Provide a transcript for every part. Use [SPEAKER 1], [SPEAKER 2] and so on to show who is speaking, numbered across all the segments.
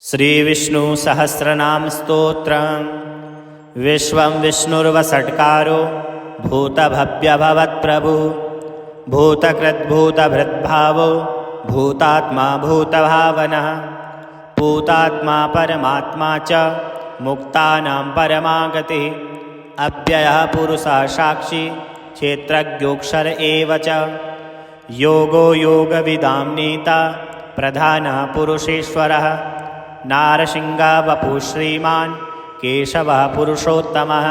[SPEAKER 1] श्रीविष्णुसहस्रनाम स्तोत्रम्। विश्वं विष्णुर्वषट्कारो भूतभव्यभवत्प्रभु भूतकृद्भूतभृद्भावो भूतात्मा भूतभावनः पूतात्मा परमात्मा च मुक्तानां परमागतिः अव्ययः पुरुषः साक्षी क्षेत्रज्ञोऽक्षर एव च योगो योगविदां नेता प्रधानः पुरुषेश्वरः नारसिंहः वपुः श्रीमान् केशवः पुरुषोत्तमः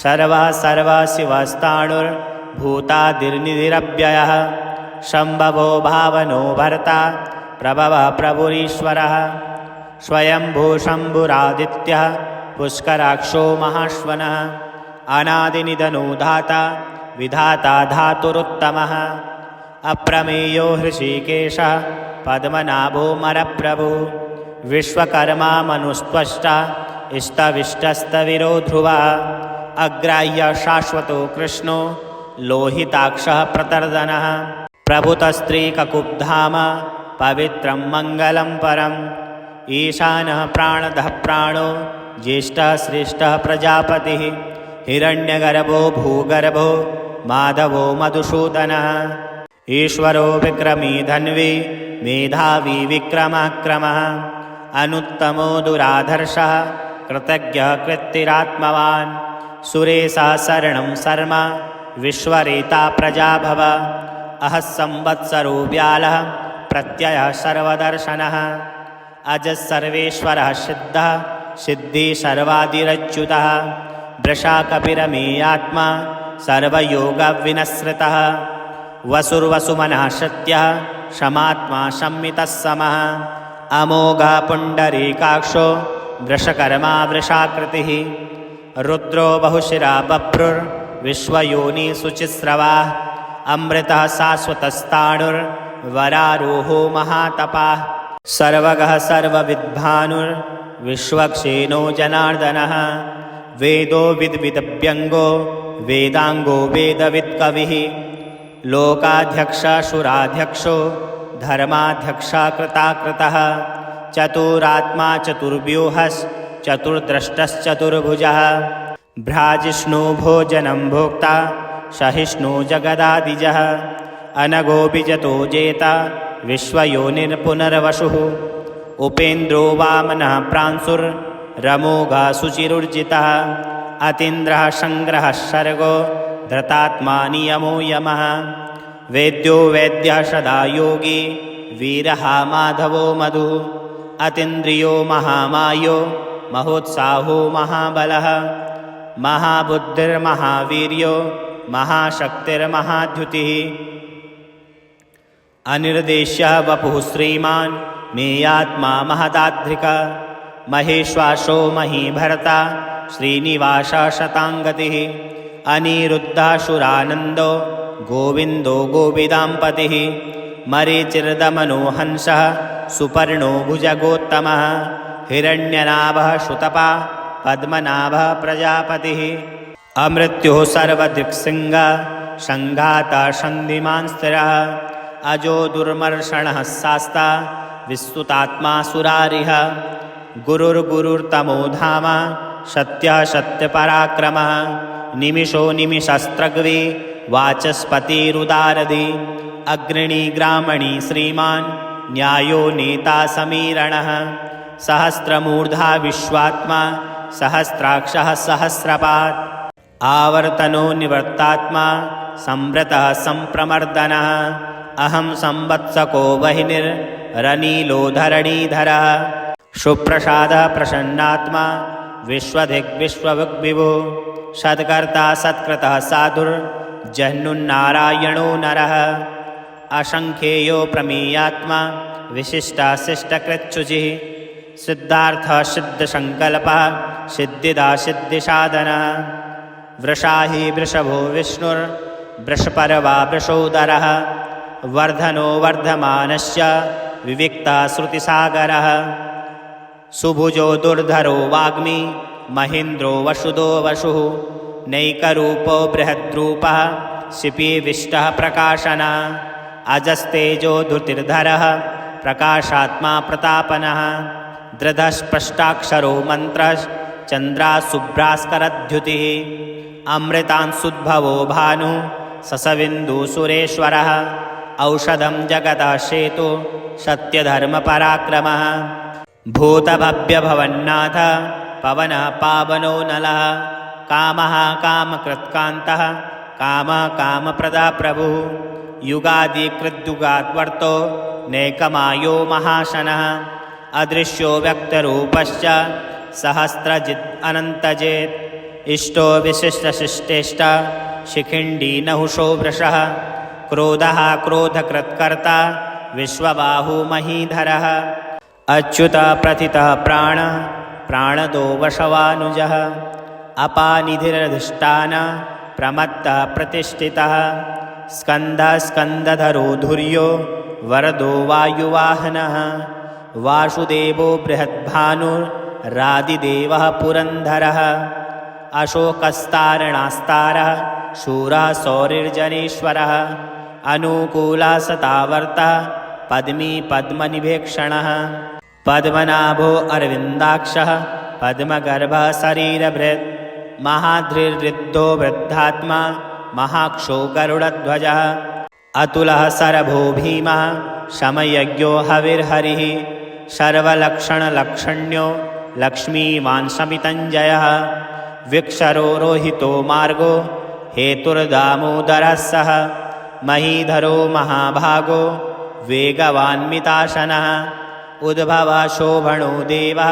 [SPEAKER 1] सर्वः सर्वशिवस्ताणुर्भूतादिर्निधिरव्ययः शम्भवो भावनो भर्ता प्रभवः प्रभुरीश्वरः स्वयंभू शम्भुरादित्यः पुष्कराक्षो महाश्वनः अनादिनिधनो धाता विधाता धातुरुत्तमः अप्रमेयो हृषीकेशः पद्मनाभो मरप्रभुः विश्वकर्मा मनुस्त्वष्टा इष्टविष्टस्तविरो ध्रुवः अग्राह्य शाश्वतो कृष्णो लोहिताक्षः प्रतर्दनः प्रभुतस्त्रीककुब्धाम पवित्रं मङ्गलं परम् ईशानः प्राणदः प्राणो ज्येष्ठः श्रेष्ठः प्रजापतिः हिरण्यगर्भो भूगर्भो माधवो मधुसूदनः ईश्वरो विक्रमी धन्वी मेधावी विक्रमः अनुत्तमो दुराधर्षः कृतज्ञः कृत्तिरात्मवान् सुरेशः शरणं शर्म विश्वरेता प्रजाभव अहः संवत्सरो व्यालः प्रत्ययः सर्वदर्शनः अजः सर्वेश्वरः सिद्धः सिद्धि सर्वादिरच्युतः वृषा कपिरमेयात्मा सर्वयोगविनश्रितः वसुर्वसुमनः सत्यः शमात्मा संमितः समः अमोघः पुण्डरीकाक्षो वृषकर्मा वृषाकृतिः रुद्रो बहुशिरा बभ्रुर्विश्वयोनिशुचिस्रवाः अमृतः शाश्वतस्ताणुर्वरारोहो महातपाः सर्वगः सर्वविद्भानुर्विश्वक्षेणो जनार्दनः वेदो विद्विदभ्यङ्गो वेदाङ्गो वेदवित्कविः लोकाध्यक्षासुराध्यक्षो धर्माध्यक्षा कृताकृतः चतुरात्मा चतुर्व्यूहश्चतुर्द्रष्टश्चतुर्भुजः भ्राजिष्णु भोजनं भोक्ता सहिष्णु जगदादिजः अनघो विजतो जेता विश्वयोनिर्पुनर्वसुः उपेन्द्रो वामनः प्रांशुर्रमोघः शुचिरुर्जितः अतीन्द्रः सङ्ग्रहः सर्गो धृतात्मा नियमो यमः वेद्यो वैद्यः सदा योगी वीरः माधवो मधुः अतीन्द्रियो महामायो महोत्साहो महाबलः महाबुद्धिर्महावीर्यो महाशक्तिर्महाद्युतिः अनिर्देश्यः वपुः श्रीमान् मेयात्मा महदाध्रिकः महेश्वासो महीभर्ता श्रीनिवासः शताङ्गतिः अनिरुद्धासुरानन्दो गोविन्दो गोविदाम्पतिः मरीचिर्दमनो हंसः सुपर्णो भुजगोत्तमः हिरण्यनाभः सुतपा पद्मनाभः प्रजापतिः अमृत्युः सर्वदृक्सिंहः सङ्घातः सन्धिमान् स्थिरः अजो दुर्मर्षणः शास्ता विस्तुतात्मा सुरारिः गुरुर्गुरुर्तमो धाम सत्यः सत्यपराक्रमः निमिषो निमिषस्त्रग्वी वाचस्पतिरुदारधि अग्रणी ग्रामणी श्रीमान् न्यायो नेता समीरणः सहस्रमूर्धा विश्वात्मा सहस्राक्षः सहस्रपात् आवर्तनो निवर्तात्मा संवृतः सम्प्रमर्दनः अहं संवत्सको वह्निर्रनीलो धरणीधरः सुप्रसादः प्रसन्नात्मा विश्वधिग्विश्वविभुः सत्कर्ता सत्कृतः साधुर्जह्नुन्नारायणो नरः असङ्ख्येयो प्रमेयात्मा विशिष्टः शिष्टकृच्छुचिः सिद्धार्थः सिद्धसङ्कल्पः सिद्धिदा सिद्धिसाधनः वृषाहि वृषभो विष्णुर्वृषपर्वा वृषोदरः वर्धनो वर्धमानस्य विविक्तः श्रुतिसागरः सुभुजो दुर्धरो वाग्मी महेन्द्रो वसुदो वसुः नैकरूपो बृहद्रूपः शिपीविष्टः प्रकाशनः अजस्तेजो धृतिर्धरः प्रकाशात्मा प्रतापनः दृढस्पष्टाक्षरो मन्त्रश्चन्द्राशुभ्रास्करद्युतिः अमृतांशुद्भवो भानु ससविन्दुसुरेश्वरः औषधं जगतः शेतु सत्यधर्मपराक्रमः भूतभव्यभवन्नाथ पवनः पावनो नलः कामः कामकृत्कान्तः कामप्रदा प्रभुः युगादिकृद्युगाद्वर्तो नैकमायो महाशनः अदृश्यो व्यक्तरूपश्च सहस्रजित् अनन्तजेत् इष्टो विशिष्टशिष्टेष्ट शिखिण्डी नहुषो वृषः क्रोधः क्रोधकृत्कर्ता विश्वबाहु महीधरः अच्युतः प्रथितः प्राणदो वशवानुजः अपानिधिरधिष्ठान प्रमत्तः प्रतिष्ठितः स्कन्दः स्कन्दधरो धुर्यो वरदो वायुवाहनः वासुदेवो बृहद्भानुरादिदेवः पुरन्धरः अशोकस्तारणास्तारः शूरः सौरिर्जनेश्वरः अनुकूलः सतावर्तः पद्मी पद्मनिभेक्षणः पद्मनाभो अरविन्दाक्षः पद्मगर्भः शरीरभृत् महाधृर्ऋद्धो वृद्धात्मा महाक्षो गरुडध्वजः अतुलः शरभो भीमः शमयज्ञो हविर्हरिः सर्वलक्षणलक्षण्यो लक्ष्मीवान् शमितञ्जयः विक्षरो रोहितो मार्गो हेतुर्दामोदरः सः महीधरो महाभागो वेगवान्मिताशनः उद्भवः शोभणो देवः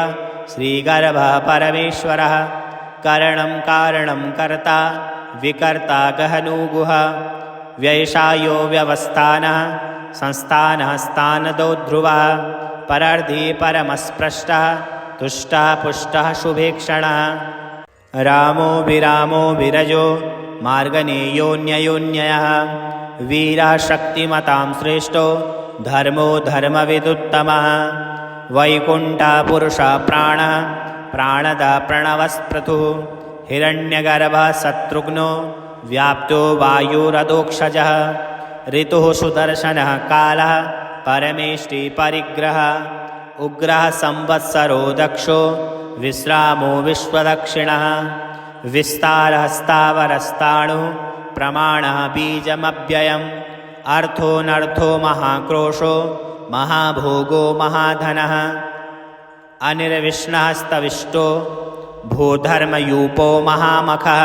[SPEAKER 1] श्रीगर्भः परमेश्वरः करणं कारणं कर्ता विकर्ता गहनो गुहा व्ययशायो व्यवस्थानः संस्थानः स्थानदो ध्रुवः परर्धि परमस्पृष्टः तुष्टः पुष्टः शुभेक्षणः रामो विरामो विरजो मार्गनेयोऽन्ययोन्ययः वीरः शक्तिमतां श्रेष्ठो धर्मो धर्मविदुत्तमः वैकुण्ठः पुरुषः प्राणः प्राणदः प्रणवस्पृथुः हिरण्यगर्भः शत्रुघ्नो व्याप्तो वायुरधोक्षजः ऋतुः सुदर्शनः कालः परमेष्टि परिग्रहः उग्रः संवत्सरो दक्षो विश्रामो विश्वदक्षिणः विस्तारः स्थावरस्ताणुः प्रमाणः बीजमव्ययम् अर्थोऽनर्थो महाक्रोशो महाभोगो महाधनः अनिर्विष्णस्तविष्टो भूधर्मयूपो महामखः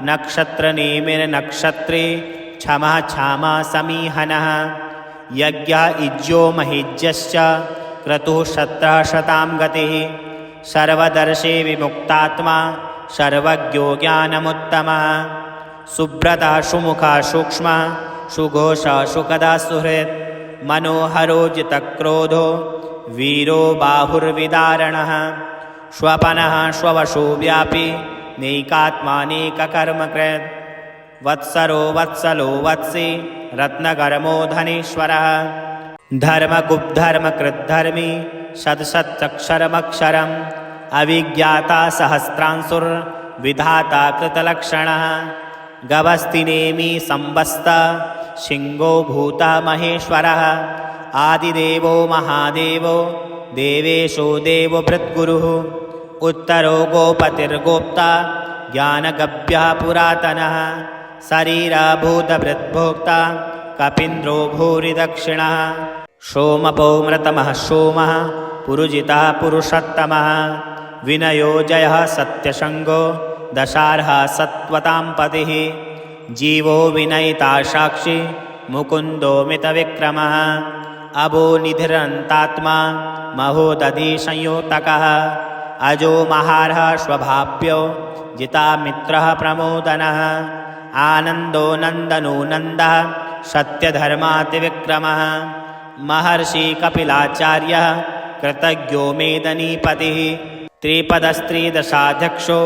[SPEAKER 1] नक्षत्रनेमिर्नक्षत्री क्षमः क्षामा समीहनः यज्ञ इज्यो महिज्यश्च क्रतुः शत्रः शतां गतिः सर्वदर्शी विमुक्तात्मा सर्वज्ञो ज्ञानमुत्तमः सुब्रतः सुमुखः सूक्ष्मः सुघोषः सुखदः सुहृत् मनोहरो जितक्रोधो वीरो बाहुर्विदारणः स्वपनः स्ववशो व्यापी नैकात्मानेककर्मकृत् वत्सरो वत्सलो वत्सी रत्नकर्मो धनेश्वरः धर्मगुप्धर्मकृद्धर्मी सत्सत्यक्षरमक्षरम् अविज्ञाता सहस्रांशुर्विधाता कृतलक्षणः गवस्तिनेमि संवस्त शिंगो भूता महेश्वरः आदिदेवो महादेवो देवेशो देवभृद्गुरुः उत्तरो गोपतिर्गोप्ता ज्ञानगभ्यः पुरातनः शरीरभूतभृद्भोक्ता कपीन्द्रो भूरिदक्षिणः सोमपो मृतमः सोमः पुरुजितः पुरुषोत्तमः विनयो जयः सत्यसङ्गो दशार्हः सत्वतां पतिः जीवो विनयिता साक्षी मुकुन्दो मितविक्रमः अभो निधिरन्तात्मा महोदधि संयोतकः अजो महार्हः स्वभाव्यो जिता मित्रः प्रमोदनः आनन्दो नन्दनो नन्दः सत्यधर्मातिविक्रमः महर्षि कपिलाचार्यः कृतज्ञो मेदनीपतिः त्रिपदस्त्रिदशाध्यक्षो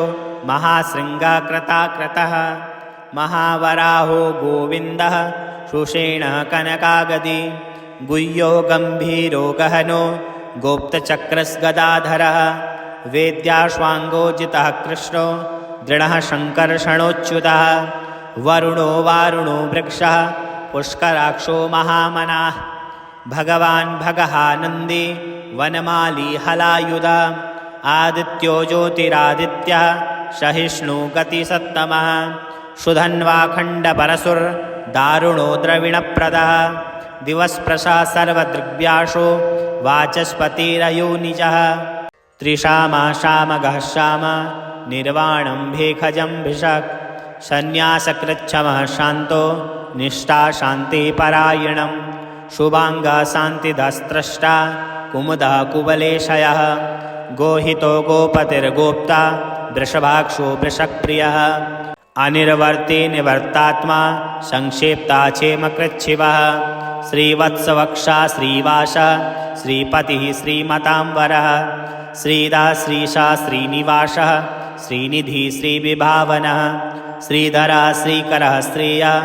[SPEAKER 1] महाशृङ्गकृताकृतः महावराहो गोविन्दः सुषेणः कनकागदी गुह्यो गम्भीरो गहनो गोप्तचक्रस्गदाधरः वेद्याश्वाङ्गोजितः कृष्णो दृढः शङ्कर्षणोच्युतः वरुणो वारुणो वृक्षः पुष्कराक्षो महामनाः भगवान् भगः नन्दी वनमाली हलायुध आदित्यो ज्योतिरादित्यः सहिष्णु गतिसत्तमः सुधन्वाखण्डपरशुर्दारुणो द्रविणप्रदः दिवस्प्रशा सर्वदृग्व्यासो वाचस्पतिरयोनिजः त्रिशामा शामगः श्याम निर्वाणं भेखजं भिषक् सन्न्यासकृच्छमः शान्तो निष्ठा शान्तिपरायणं शुभाङ्गः शान्तिदस्त्रष्टा कुमुदः कुबलेशयः गोहितो गोपतिर्गोप्ता वृषभाक्षो वृषक्प्रियः अनिर्वर्ति निवर्तात्मा संक्षेप्ता क्षेमकृच्छिवः श्रीवत्सवक्षा श्रीवासः श्रीपतिः श्रीमताम्बरः श्रीदा श्रीशा श्रीनिवासः श्रीनिधि श्रीविभावनः श्रीधरः श्रीकरः श्रेयः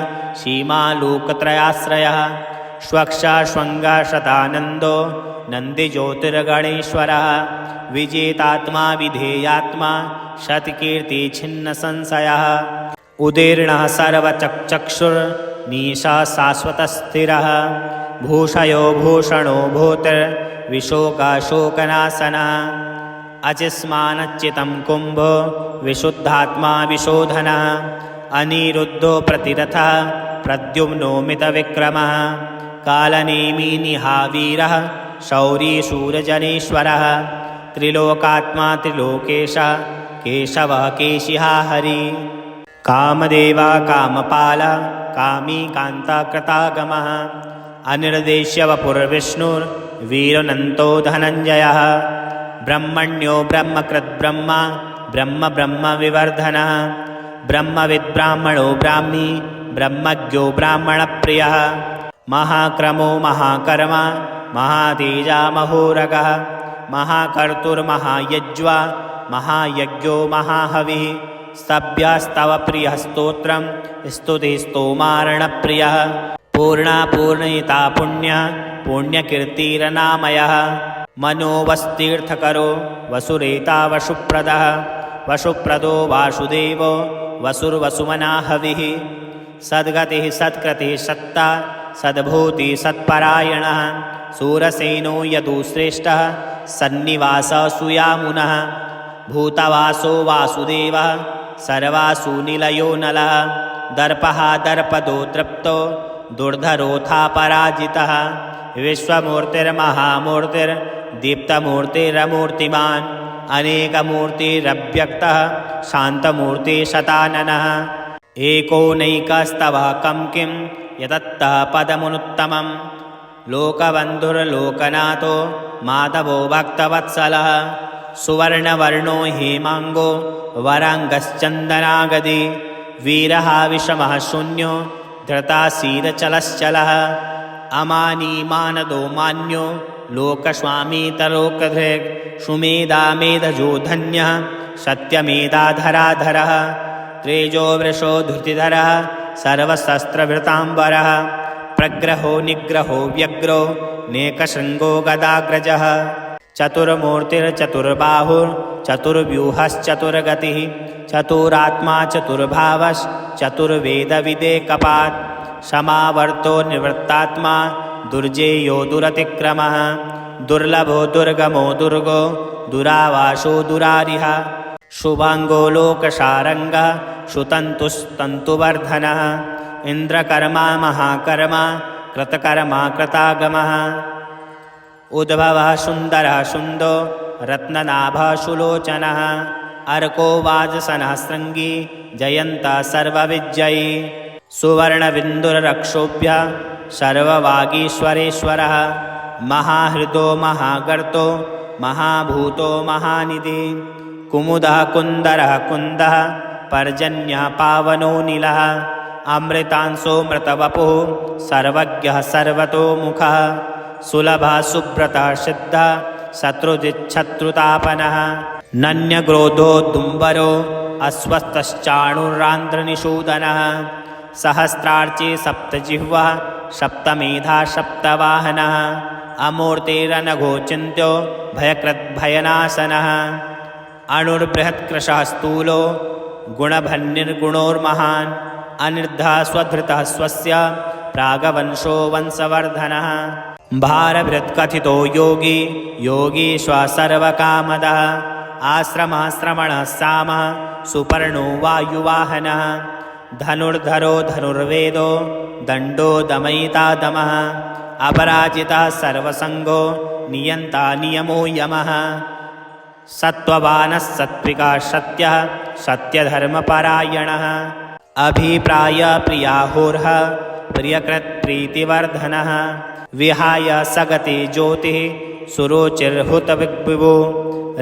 [SPEAKER 1] सीमालोकत्रयाश्रयः स्वक्षा श्वङ्गः शतानन्दो नन्दिज्योतिर्गणेश्वरः विजेतात्मा विधेयात्मा शतकीर्तिछिन्नसंशयः उदीर्णः सर्वचक्षुर्निशा शाश्वतस्थिरः भूषयो भूषणो भूतिर्विशोकाशोकनाशनः अचिस्मानच्चितं कुम्भो विशुद्धात्मा विशोधनः अनिरुद्धो प्रतिरथः प्रद्युम्नो मितविक्रमः कालनेमी निहावीरः शौरी शूरजनेश्वरः त्रिलोकात्मा त्रिलोकेशः केशवः केशिहा हरि कामदेवा कामपाल कामी कान्ताकृतागमः अनिर्देश्य वपुर्विष्णुर्वीरनन्तो धनञ्जयः ब्रह्मण्यो ब्रह्मकृद्ब्रह्मा ब्रह्म ब्रह्मविवर्धनः ब्रह्मविद्ब्राह्मणो ब्राह्मी ब्रह्मज्ञो ब्राह्मणप्रियः महाक्रमो महाकर्मा महातेजा महोरगः महाकर्तुर्महायज्वा महायज्ञो महाहविः स्तभ्यस्तव प्रियः स्तोत्रं स्तुतिस्तोमार्णप्रियः पूर्णा पूर्णयिता पुण्यः पुण्यकीर्तिरनामयः मनोवस्तीर्थकरो वसुरेता वसुप्रदः वसुप्रदो वासुदेवो वसुर्वसुमना हविः सद्गतिः सत्कृतिः सत्ता सद्भूतिः सत्परायणः सूरसेनो यदुश्रेष्ठः सन्निवासः सुयामुनः भूतवासो वासुदेवः सर्वासु निलयो नलः दर्पः दर्पदो तृप्तो दुर्धरोथा पराजितः विश्वमूर्तिर्महामूर्तिर्दीप्तमूर्तिरमूर्तिमान् अनेकमूर्तिरव्यक्तः शान्तमूर्तिशताननः एकोनैकस्तवः कं किं यतत्तः पदमुत्तमं लोकबन्धुर्लोकनाथो माधवो भक्तवत्सलः सुवर्णवर्णो हेमाङ्गो वराङ्गश्चन्दनागदी वीरः विषमः शून्यो धृतासीदचलश्चलः अमानीमानदो मान्यो लोकस्वामीतलोकधृक् सुमेधामेधजो धन्यः सत्यमेधाधराधरः त्रेजो वृषो धृतिधरः सर्वशस्त्रभृताम्बरः प्रग्रहो निग्रहो व्यग्रो नेकशृङ्गो गदाग्रजः चतुर्मूर्तिर्चतुर्बाहुर्चतुर्व्यूहश्चतुर्गतिः चतुरात्मा चतुर्भावश्चतुर्वेदविदेकपात् समावर्तो निवृत्तात्मा दुर्जेयो दुरतिक्रमः दुर्लभो दुर्गमो दुर्गो दुरावासो दुरारिः शुभाङ्गो लोकशारङ्गः सुतन्तुस्तन्तुवर्धनः इन्द्रकर्मा महाकर्मा कृतकर्मा कृतागमः उद्भवः सुन्दरः सुन्दो रत्ननाभः सुलोचनः अर्को वाजसनः शृङ्गी जयन्तः सर्वविजयी सुवर्णबिन्दुरक्षोभ्यः सर्ववागीश्वरेश्वरः महाहृदो महागर्तो महाभूतो महानिधि कुमुदः कुन्दरः कुन्दः पर्जन्यः पावनो नीलः अमृतांशो मृतवपुः सर्वज्ञः सर्वतोमुखः सुलभः सुब्रतः सिद्धः शत्रुजिच्छत्रुतापनः नन्यग्रोधो दुम्बरो अस्वस्थश्चाणुरान्ध्रनिषूदनः सहस्रार्ची सप्तजिह्वः सप्तमेधा सप्तवाहनः अमूर्तिरनघोचिन्त्यो भयकृद्भयनाशनः अणुर्बृहत्कृशः स्थूलो गुणभन्निर्गुणोर्महान् अनिर्धः स्वधृतः स्वस्य प्रागवंशो वंशवर्धनः भारभृत्कथितो योगी योगीश्व सर्वकामदः आश्रमाश्रमणः सामः सुपर्णो वायुवाहनः धनुर्धरो धनुर्वेदो दण्डो दमयिता दमः अपराजितः सर्वसङ्गो नियन्ता नियमो यमः सत्त्ववानः सत्त्विका सत्यः सत्यधर्मपरायणः अभिप्राय प्रियाहोर्ह प्रियकृत्प्रीतिवर्धनः विहाय सगति ज्योतिः सुरुचिर्हुतविग्विभो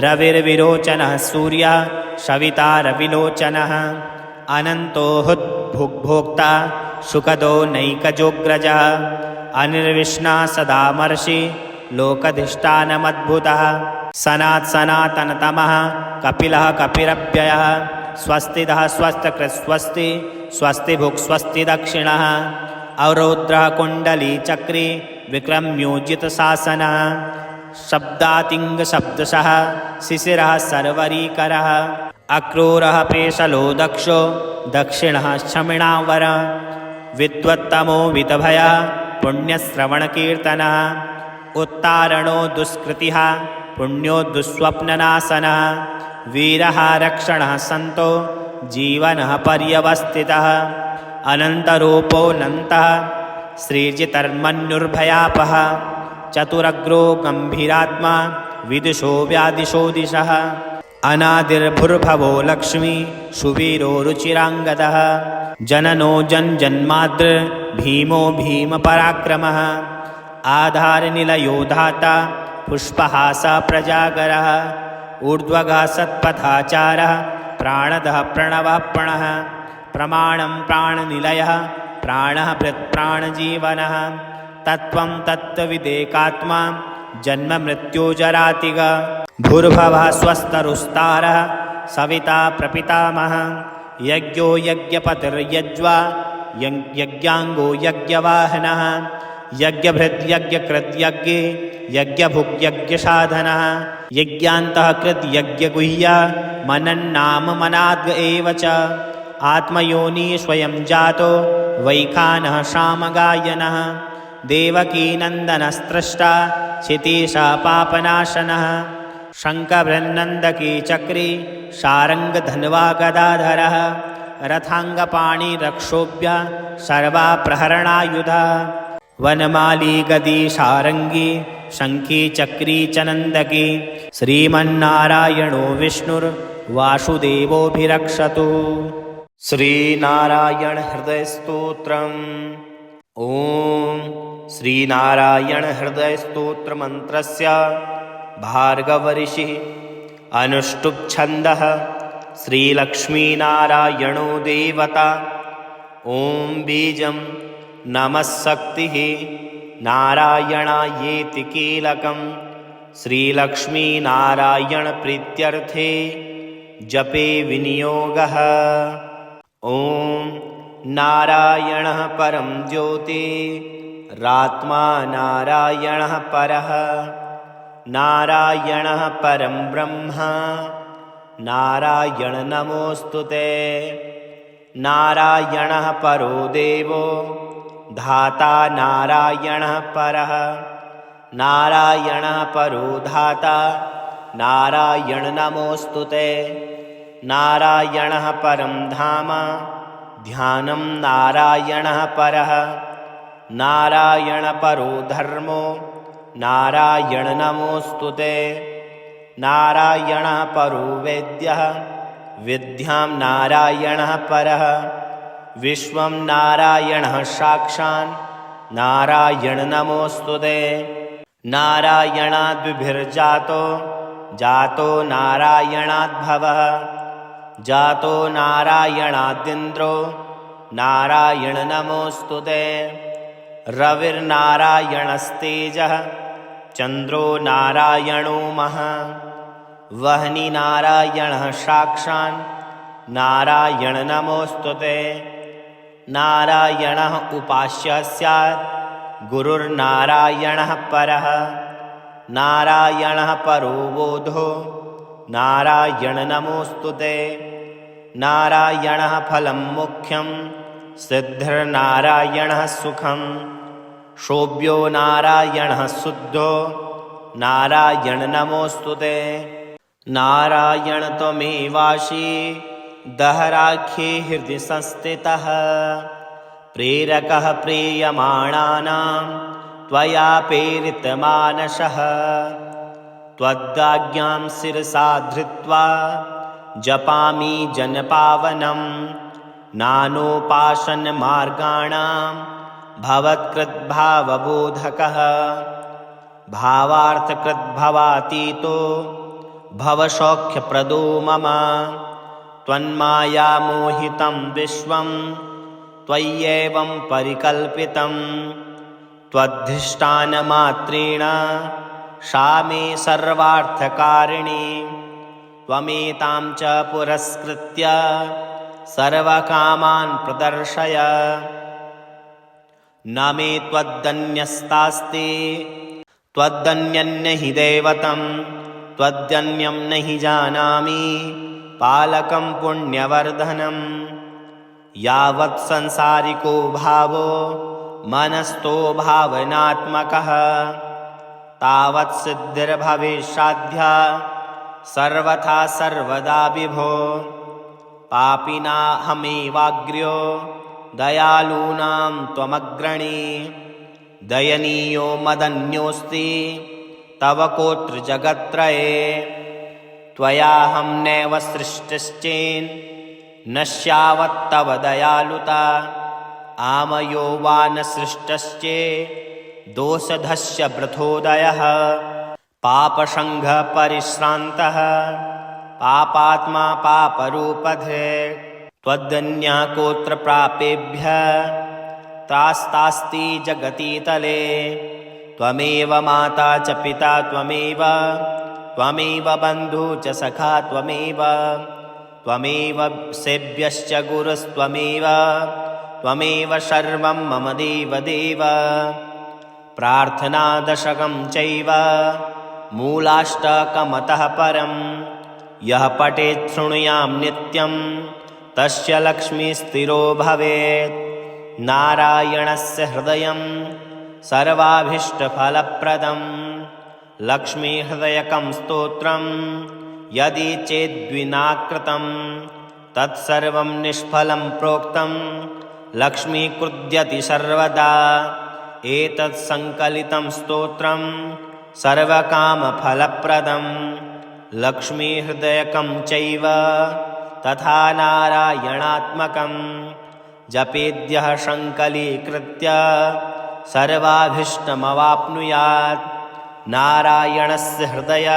[SPEAKER 1] रविर्विरोचनः सूर्यः सविता रविलोचनः अनन्तो हुद्भुग्भोक्ता सुखदो नैकजोग्रजः अनिर्विष्णा सदामर्षि लोकधिष्ठानमद्भुतः सनातनतमः कपिलः कपिरव्ययः स्वस्तिदः स्वस्तिकृत्स्वस्ति स्वस्तिभुक् स्वस्ति दक्षिणः अवरौद्रः कुण्डली चक्री विक्रम्योजितशासनः शब्दातिङ्गशब्दशः शिशिरः सर्वरीकरः अक्रूरः पेशलो दक्षो दक्षिणः शमिणावरः विद्वत्तमो वितभयः पुण्यश्रवणकीर्तनः उत्तारणो दुष्कृतिः पुण्यो दुःस्वप्ननाशनः वीरः रक्षणः सन्तो जीवनः पर्यवस्थितः अनन्तरूपोऽनन्तः श्रीजितर्मन्युर्भयापः चतुरग्रो गम्भीरात्मा विदुषो व्यादिशो दिशः अनादिर्भुर्भवो लक्ष्मी सुवीरो रुचिराङ्गदः जननो जन्माद्र भीमो भीमपराक्रमः आधारनिलयो धाता पुष्पहासः प्रजागरः ऊर्ध्वगः सत्पथाचारः प्राणदः प्रणवः प्रणः प्रमाणं प्राणनिलयः प्राणः भृत्प्राणजीवनः तत्त्वं तत्त्वविदेकात्मा जन्ममृत्युजरातिग भूर्भुवः स्वस्तरुस्तारः सविता प्रपितामहः यज्ञो यज्ञपतिर्यज्वा यज्ञाङ्गो यज्ञवाहनः यज्ञभृद्यज्ञकृद्यज्ञे यज्ञभुग्यज्ञसाधनः यज्ञान्तः कृद्यज्ञगुह्या मनन्नाम मनाद् एव च आत्मयोनि स्वयं जातो वैखानः सामगायनः देवकीनन्दनस्त्रष्टा क्षितीशा पापनाशनः शङ्खबृन्नन्दकी चक्री शारङ्गधन्वा गदाधरः रथाङ्गपाणिरक्षोभ्य सर्वाप्रहरणायुधः वनमाली गदी सारङ्गी शङ्खी चक्री च नन्दकी श्रीमन्नारायणो विष्णुर्वासुदेवोऽभिरक्षतु। श्रीनारायण हृदयस्तोत्रम्। ॐ श्रीनारायण हृदयस्तोत्रमन्त्रस्य भार्गवऋषिः अनुष्टुप्छन्दः श्रीलक्ष्मीनारायणो देवता। ॐ बीजं नमः शक्तिः नारायणायेति कीलकं श्रीलक्ष्मीनारायणप्रीत्यर्थे जपे विनियोगः। ॐ नारायणः परं ज्योतिरात्मा नारायणः परः नारायणः परं ब्रह्म नारायण नमोऽस्तु ते। नारायणः परो देवो धाता नारायणः परः नारायणः परो धाता नारायण नमोऽस्तु ते। नारायणः परं धाम ध्यानं नारायणः परः नारायण परो धर्मो नारायण नमोऽस्तु ते। नारायणः परो वेद्यः विद्यां नारायणः परः विश्वं नारायणः साक्षान् नारायण नमोऽस्तु ते। नारायणाद्विभिर्जातो जातो नारायणाद्भवः जातो नारायणादिन्द्रो नारायण नमोऽस्तु ते। रविर्नारायणस्तेजः चन्द्रो नारायणो महः वह्नि नारायणः साक्षान् नारायण नमोऽस्तु ते। नारायणः उपास्यः स्यात् गुरुर्नारायणः परः नारायणः परो बोधो नारायण नमोऽस्तु ते। नारायणः फलं मुख्यं सिद्धिर्नारायणः सुखं शोभ्यो नारायणः शुद्धो नारायण नमोऽस्तुते। नारायण त्वमेवासि दहराख्ये हृदि संस्थितः प्रेरकः प्रीयमाणानां त्वया प्रेरितमानसः। त्वदाज्ञां शिरसा धृत्वा जपामि जनपावनं नानोपासनमार्गाणां भवत्कृद्भावबोधकः। भावार्थकृद्भवातीतो भवसौख्यप्रदो मम त्वन्मायामोहितं विश्वं त्वय्येवं परिकल्पितं। त्वद्धिष्ठानमात्रेण सा मे सर्वार्थकारिणी त्वमेतां च पुरस्कृत्य सर्वकामान् प्रदर्शय। न मे त्वदन्यस्तास्ति त्वदन्यन्न हि दैवतं त्वदन्यं न हि जानामि पालकं पुण्यवर्धनं। यावत् संसारिको भावो मनस्थो भावनात्मकः तावत् सिद्धिर्भविष्याद्या सर्वथा सर्वदा विभो। पापिनाहमेवाग्र्यो दयालूनां त्वमग्रणी दयनीयो मदन्योऽस्ति तव कोत्र जगत्त्रये। त्वयाहं नैव सृष्टश्चेन् नश्यावत्तव दयालुता आमयो वा न सृष्टश्चे दोषधस्य वृथोदयः। पापसङ्घपरिश्रान्तः पापात्मा पापरूपधे त्वदन्यः कोत्र प्रापेभ्यः त्रास्तास्ति जगतीतले। त्वमेव माता च पिता त्वमेव त्वमेव बन्धु च सखा त्वमेव त्वमेव सेव्यश्च गुरुस्त्वमेव त्वमेव सर्वं मम देवदेव। प्रार्थनादशकं चैव मूलाष्टकमतः परं यः पठेत् शृणुयां नित्यं तस्य लक्ष्मीस्थिरो भवेत्। नारायणस्य हृदयं सर्वाभीष्टफलप्रदं लक्ष्मीहृदयकं स्तोत्रं यदि चेद्विनाकृतं तत्सर्वं निष्फलं प्रोक्तं लक्ष्मीकृद्यति सर्वदा। एतत् संकलितं स्तोत्रं सर्वकामफलप्रदं लक्ष्मीहृदयकं चैव तथा नारायणात्मकं जपेद्यः संकलीकृत्य सर्वाभीष्टमवाप्नुयात्। नारायणस्य हृदय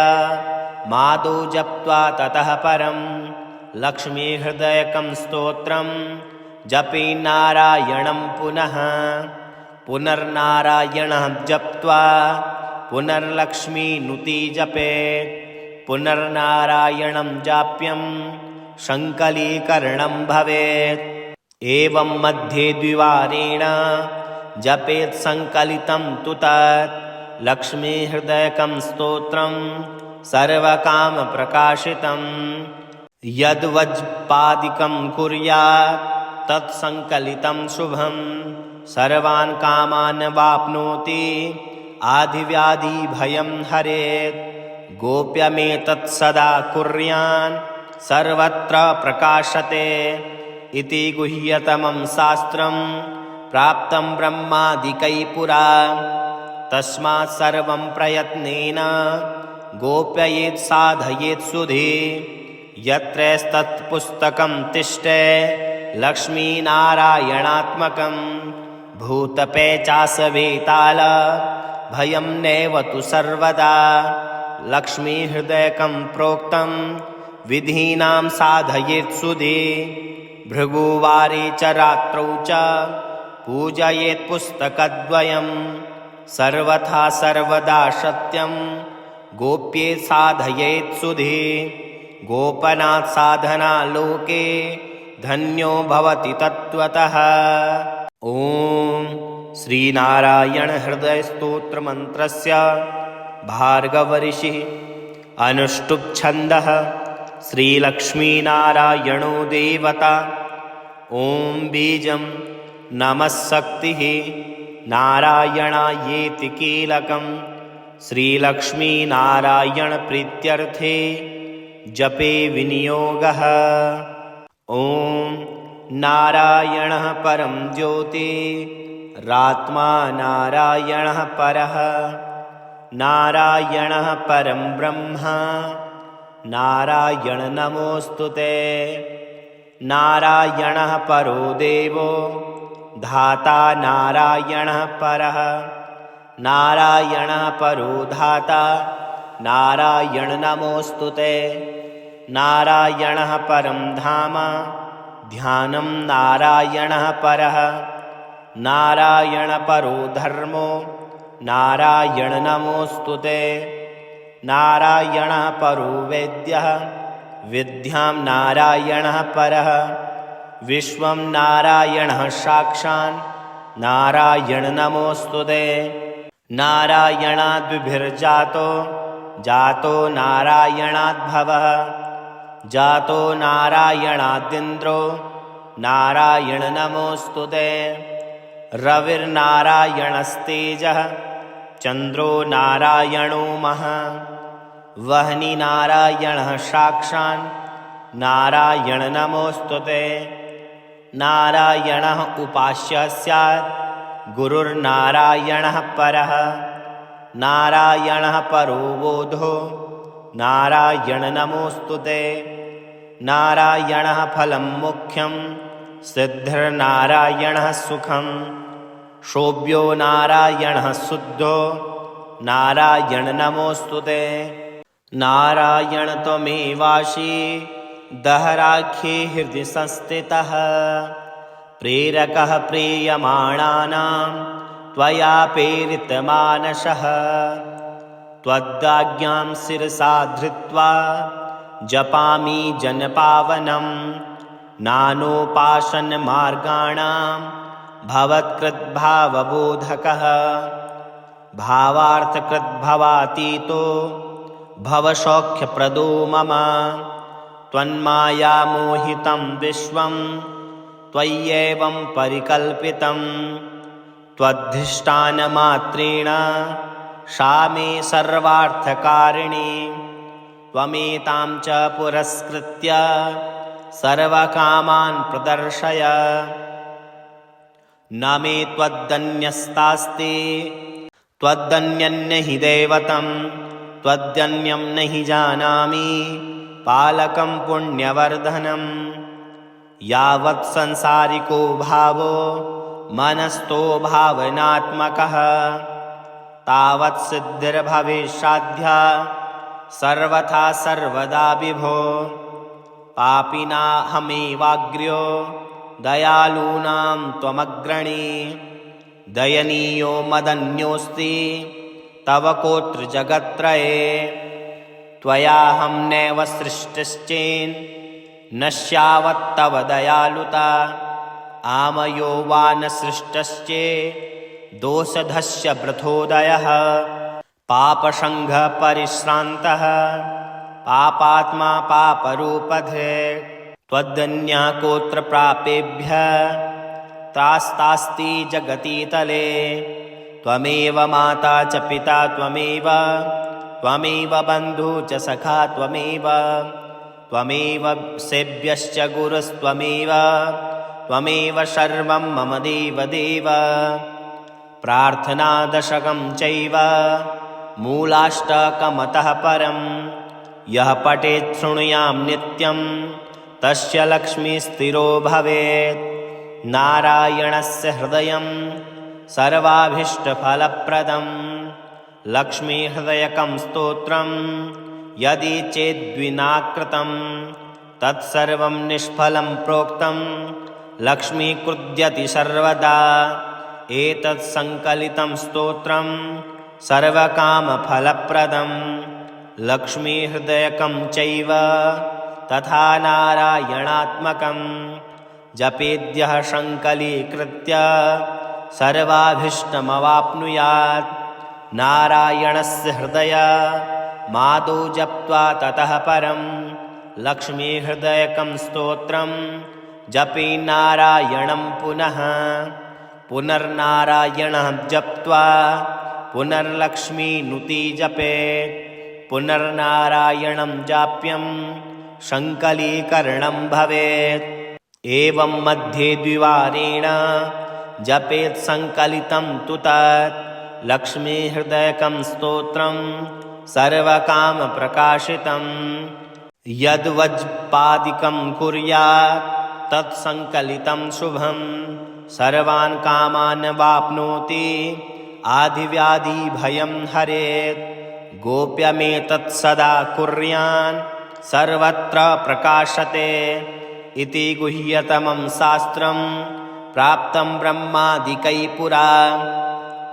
[SPEAKER 1] मादौ जप्त्वा ततः परं लक्ष्मीहृदयकं स्तोत्रं जपे नारायणं पुनः पुनर्नारायणः जप्त्वा पुनर्लक्ष्मीनुति जपेत्। पुनर्नारायणं जाप्यं संकलीकरणं भवेत्। एवं मध्ये द्विवारेण जपेत् संकलितं तु तत् लक्ष्मीहृदयकं स्तोत्रं सर्वकामप्रकाशितं। यद्वज्पादिकं कुर्यात् तत्संकलितं शुभं सर्वान् कामान् वाप्नोति आधिव्याधिभयं हरेत्। गोप्यमेतत् सदा कुर्यान् सर्वत्र प्रकाशते इति गुह्यतमं शास्त्रं प्राप्तं ब्रह्मादिकैः पुरा। तस्मात् सर्वं प्रयत्नेन गोप्ययेत् साधयेत् सुधे। यत्रैस्तत्पुस्तकं तिष्ठे लक्ष्मीनारायणात्मकं भूतपेचासवेताल भयं नैव तु सर्वदा। लक्ष्मीहृदयकं प्रोक्तं विधीनां साधयेत् सुधे। भृगुवारे च रात्रौ च पूजयेत् पुस्तकद्वयं सर्वथा सर्वदा सत्यं गोप्ये साधयेत् सुधे। गोपनात् साधना लोके धन्यो भवति तत्त्वतः। ॐ श्रीनारायण हृदय स्तोत्र मंत्रस्य भार्गवऋषिः अनुष्टुप् छन्दः श्रीलक्ष्मीनारायणो देवता। ॐ बीजं नमः शक्तिः नारायणायेति कीलकं श्रीलक्ष्मीनारायणप्रीत्यर्थे जपे विनियोगः। ॐ नारायणः परं ज्योतिरात्मा नारायणः परः, नारायणः परं ब्रह्म नारायण नमोऽस्तुते। नारायणः परो देवो धाता नारायणः परः, नारायणः परो धाता नारायण नमोऽस्तुते। नारायणः परं धाम ध्यानं नारायणः परः, नारायण परो धर्मो नारायण नमोऽस्तुते। नारायणः परो वेद्यः विद्यां नारायणः परः, विश्वं नारायणः साक्षान् नारायण नमोऽस्तुते। नारायणाद्विभिर्जातो जातो नारायणाद्भवः, जातो नारायणादिन्द्रो नारायण नमोऽस्तुते। रविर्नारायणस्तेजः चन्द्रो नारायणो महः, वह्नि नारायणः साक्षान् नारायण नमोऽस्तुते। नारायणः उपास्य स्यात् गुरुर्नारायणः परः, नारायणः परो बोधो नारायण नमोऽस्तुते। नारायणः फलं मुख्यं सिद्धिर्नारायणः सुखं, शोभ्यो नारायणः शुद्धो नारायण नमोऽस्तुते। नारायण त्वमेवासि दहराख्ये हृदि संस्थितः, प्रेरकः प्रीयमाणानां त्वया प्रेरितमानसः। त्वदाज्ञां शिरसा धृत्वा जपामि जनपावनं, नानोपासनमार्गाणां भवत्कृद्भावबोधकः। भावार्थकृद्भवातीतो भवसौख्यप्रदो मम, त्वन्मायामोहितं विश्वं त्वय्येवं परिकल्पितं। त्वद्धिष्ठानमात्रेण सा मे सर्वार्थकारिणी, त्वमेतां च पुरस्कृत्य सर्वकामान् प्रदर्शय। न मे त्वदन्यस्तास्ति त्वदन्यन्न हि दैवतं, त्वदन्यं न हि जानामि पालकं पुण्यवर्धनं। यावत् संसारिको भावो मनस्थो भावनात्मकः, तावत् सिद्धिर्भवेत्साध्या सर्वथा सर्वदा विभो। पापिनाहमेवाग्र्यो दयालूनां त्वमग्रणी, दयनीयो मदन्योऽस्ति तव कोत्र जगत्त्रये। त्वयाहं नैव सृष्टिश्चेन् नश्यावत्तव दयालुता, आमयो वा न सृष्टश्चे दोषधस्य वृथोदयः। पापसङ्घपरिश्रान्तः पापात्मा पापरूपधे, त्वदन्यः कोत्र प्रापेभ्यः त्रास्तास्ति जगतीतले। त्वमेव माता च पिता त्वमेव, त्वमेव बन्धु च सखा त्वमेव, त्वमेव सेव्यश्च गुरुस्त्वमेव, त्वमेव सर्वं मम देवदेव। प्रार्थनादशकं चैव मूलाष्टकमतः परं, यः पठेत् शृणुयां नित्यं तस्य लक्ष्मीस्थिरो भवेत्। नारायणस्य हृदयं सर्वाभीष्टफलप्रदं, लक्ष्मीहृदयकं स्तोत्रं यदि चेद्विना कृतं तत्सर्वं निष्फलं प्रोक्तं, लक्ष्मीकृद्यति सर्वदा। एतत् संकलितं स्तोत्रं सर्वकामफलप्रदं, लक्ष्मीहृदयकं चैव तथा नारायणात्मकं। जपेद्यः संकलीकृत्य सर्वाभीष्टमवाप्नुयात्। नारायणस्य हृदय मादौ जप्त्वा ततः परं, लक्ष्मीहृदयकं स्तोत्रं जपे नारायणं पुनः। पुनर्नारायणः जप्त्वा पुनर्लक्ष्मीनुति जपेत् पुनर्नारायणं जाप्यं सङ्कलीकरणं भवेत्। एवं मध्ये द्विवारेण जपेत् सङ्कलितं तु तत् लक्ष्मीहृदयकं स्तोत्रं सर्वकामप्रकाशितं। यद्वज्पादिकं कुर्यात् तत्सङ्कलितं शुभं सर्वान् कामान् वाप्नोति आदिव्याधिभयं हरेत्। गोप्यमेतत् सदा कुर्यान् सर्वत्र प्रकाशते इति गुह्यतमं शास्त्रं प्राप्तं ब्रह्मादिकैः पुरा।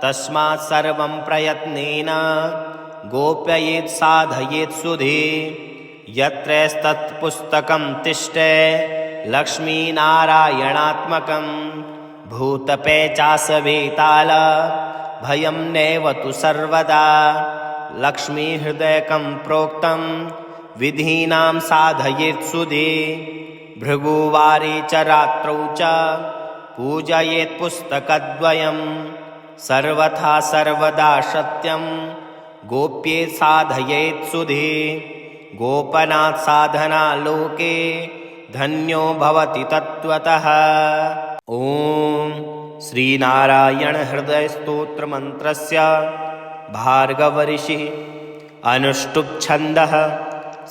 [SPEAKER 1] तस्मात् सर्वं प्रयत्नेन गोप्ययेत् साधयेत् सुधे। यत्रैस्तत्पुस्तकं तिष्ठे लक्ष्मीनारायणात्मकं भूतपेचासवेताल भयं नैव तु सर्वदा। लक्ष्मीहृदयकं प्रोक्तं विधीनां साधयेत् सुधे। भृगुवारे च रात्रौ च पूजयेत् पुस्तकद्वयं सर्वथा सर्वदा सत्यं गोप्ये साधयेत् सुधे। गोपनात् साधना लोके धन्यो भवति तत्त्वतः। ॐ श्रीनारायण हृदय स्तोत्र मंत्रस्य भार्गव ऋषिः अनुष्टुप् छन्दः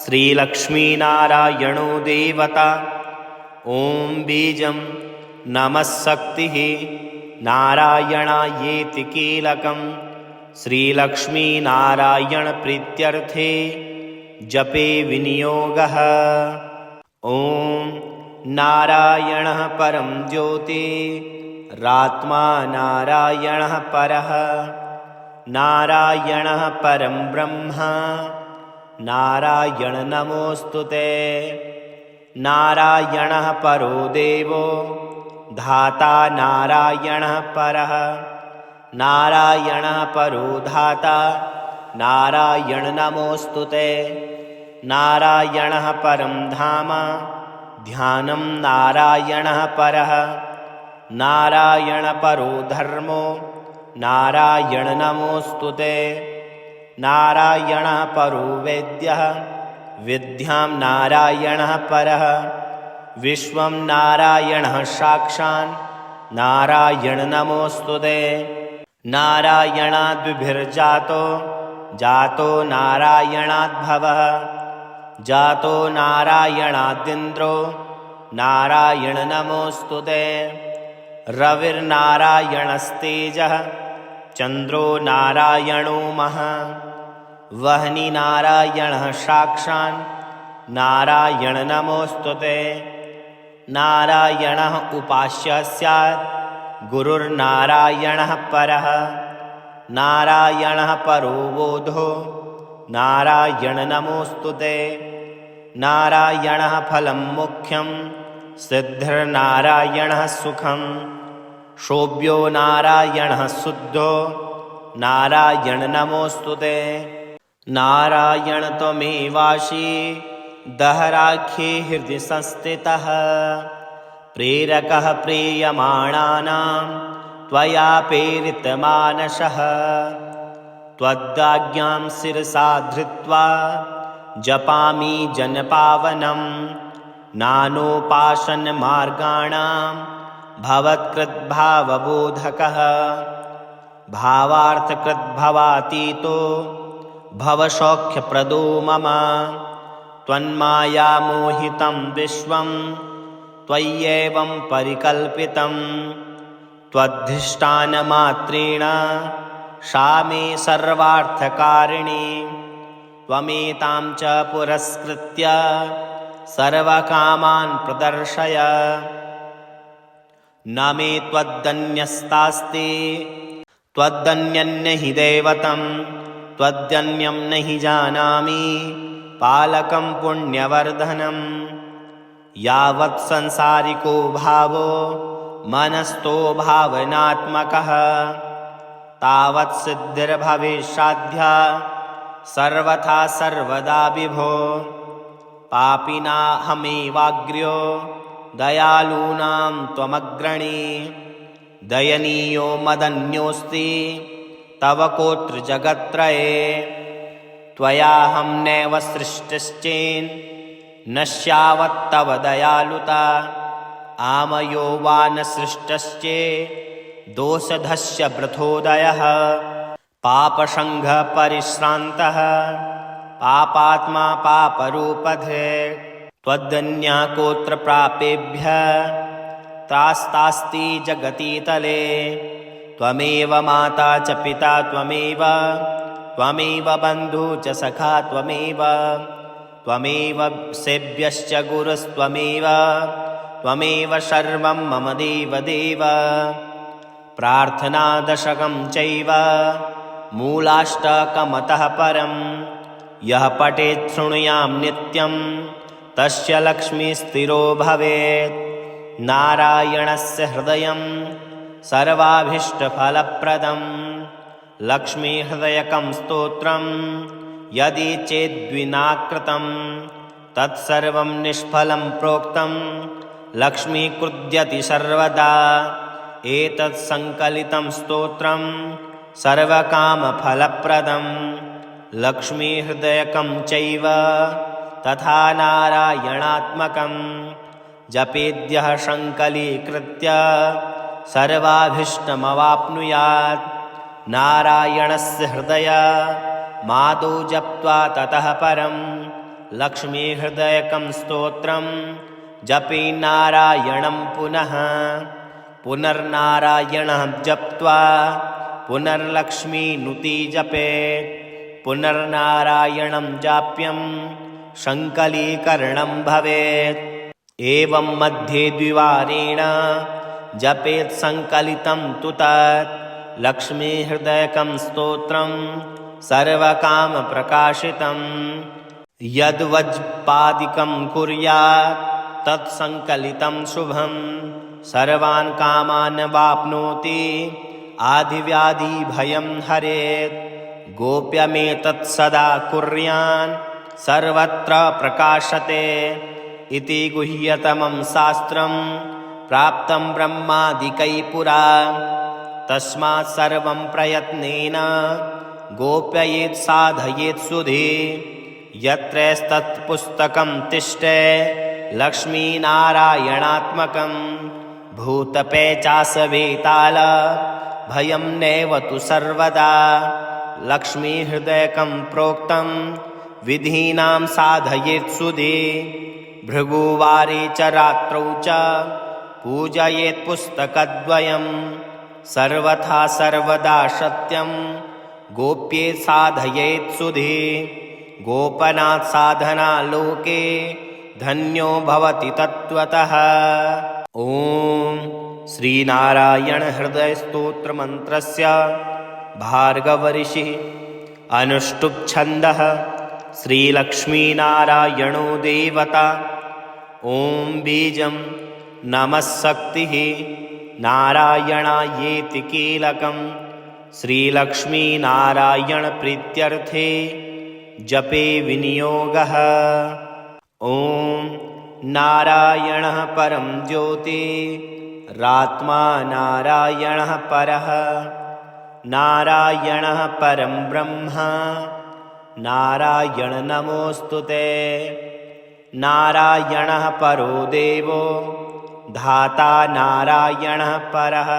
[SPEAKER 1] श्रीलक्ष्मीनारायणो देवता। ॐ बीजं नमः शक्तिः नारायणायेति कीलकं श्रीलक्ष्मीनारायण प्रीत्यर्थे जपे विनियोगः। ॐ नारायणः परं ज्योतिरात्मा नारायणः परः नारायणः परं ब्रह्म नारायण नमोऽस्तुते। नारायणः परो देवो धाता नारायणः परः नारायणः परो धाता नारायण नमोऽस्तुते। नारायणः परं धाम ध्यानं नारायणः परः नारायण परो धर्मो नारायण नमोऽस्तुते। नारायणः परो वैद्यः विद्यां नारायणः परः विश्वं नारायणः साक्षान् नारायण नमोऽस्तुते। नारायणाद्विभिर्जातो जातो नारायणाद्भवः जातो नारायणादिन्द्रो नारायण नमोऽस्तुते। रविर्नारायणस्तेजः चन्द्रो नारायणो महः वह्नि नारायणः साक्षान् नारायण नमोऽस्तुते। नारायणः उपास्य स्यात् गुरुर्नारायणः परः नारायणः परो बोधो नारायण नमोऽस्तुते। नारायणः फलं मुख्यं सिद्धिर्नारायणः सुखं शोभ्यो नारायणः शुद्धो नारायण नमोऽस्तुते। नारायण त्वमेवासि दहराख्ये हृदि संस्थितः प्रेरकः प्रीयमाणानां त्वया प्रेरितमानसः त्वदाज्ञां शिरसा धृत्वा जपामि जनपावनं नानोपासनमार्गाणां भवत्कृद्भावबोधकः भावार्थकृद्भवातीतो भवसौख्यप्रदो मम त्वन्मायामोहितं विश्वं त्वय्येवं परिकल्पितं त्वद्धिष्ठानमात्रेण सा मे सर्वार्थकारिणी त्वमेतां च पुरस्कृत्य सर्वकामान् प्रदर्शय। न मे त्वदन्यस्तास्ति त्वदन्यन्न हि दैवतं त्वदन्यं न हि जानामि पालकं पुण्यवर्धनं यावत् संसारिको भावो मनस्थो भावनात्मकः तावत् सिद्धिर्भविष्याद्या सर्वथा सर्वदा विभो पापिनाहमेवाग्र्यो दयालूनां त्वमग्रणी दयनीयो मदन्योऽस्ति तव कोऽत्र जगत्त्रये त्वयाहं नैव सृष्टश्चेन् नश्यावत्तव दयालुता आमयो वा न सृष्टश्चे दोषधस्य वृथोदयः पापसङ्घपरिश्रान्तः पापात्मा पापरूपधे त्वदन्यः कोऽत्र प्रापेभ्यः त्रास्तास्ति जगतीतले त्वमेव माता च पिता त्वमेव बन्धु च सखा त्वमेव सेव्यश्च गुरुस्त्वमेव सर्वं मम देवदेव प्रार्थनादशकं चैव मूलाष्टकमतः परं यः पठेत् शृणुयां नित्यं तस्य लक्ष्मीस्थिरो भवेत् नारायणस्य हृदयं सर्वाभीष्टफलप्रदं लक्ष्मीहृदयकं स्तोत्रं यदि चेद्विनाकृतं तत्सर्वं निष्फलं प्रोक्तं लक्ष्मीकृद्यति सर्वदा एतत् संकलितं स्तोत्रं सर्वकामफलप्रदं लक्ष्मीहृदयकं चैव तथा नारायणात्मकं जपेद्यः संकलीकृत्य सर्वाभीष्टमवाप्नुयात् नारायणस्य हृदय मादौ जप्त्वा ततः परं लक्ष्मीहृदयकं स्तोत्रं जपे नारायणं पुनः पुनर्नारायणः जप्त्वा पुनर्लक्ष्मीनुति जपेत् पुनर्नारायणं जाप्यं संकलीकरणं भवेत् एवं मध्ये द्विवारेण जपेत् संकलितं तु तत् लक्ष्मीहृदयकं स्तोत्रं सर्वकामप्रकाशितं यद्वज्पादिकं कुर्यात् तत्संकलितं शुभं सर्वान् कामान् वाप्नोति आदिव्याधिभयं हरेत् गोप्यमेतत् सदा कुर्यान् सर्वत्र प्रकाशते इति गुह्यतमं शास्त्रं प्राप्तं ब्रह्मादिकैः पुरा तस्मात् सर्वं प्रयत्नेन गोप्ययेत् साधयेत् सुधे यत्रैस्तत्पुस्तकं तिष्ठे लक्ष्मीनारायणात्मकं भूतपेचासवेताल भयं नैव तु सर्वदा लक्ष्मीहृदयकं प्रोक्तं विधीनां साधयेत् सुधे भृगुवारे च रात्रौ च पूजयेत् पुस्तकद्वयं सर्वथा सर्वदा सत्यं गोप्ये साधयेत् सुधे गोपनात् साधना लोके धन्यो भवति तत्त्वतः। ॐ श्रीनारायण हृदय स्तोत्र मंत्रस्य भार्गवऋषिः अनुष्टुप् छन्दः श्रीलक्ष्मीनारायणो देवता ॐ बीजं नमः शक्तिः नारायणायेति कीलकं श्रीलक्ष्मीनारायणप्रीत्यर्थे जपे विनियोगः। ॐ नारायणः परं ज्योतिरात्मा नारायणः परः नारायणः परं ब्रह्म नारायण नमोऽस्तुते नारायणः परो देवो धाता नारायणः परः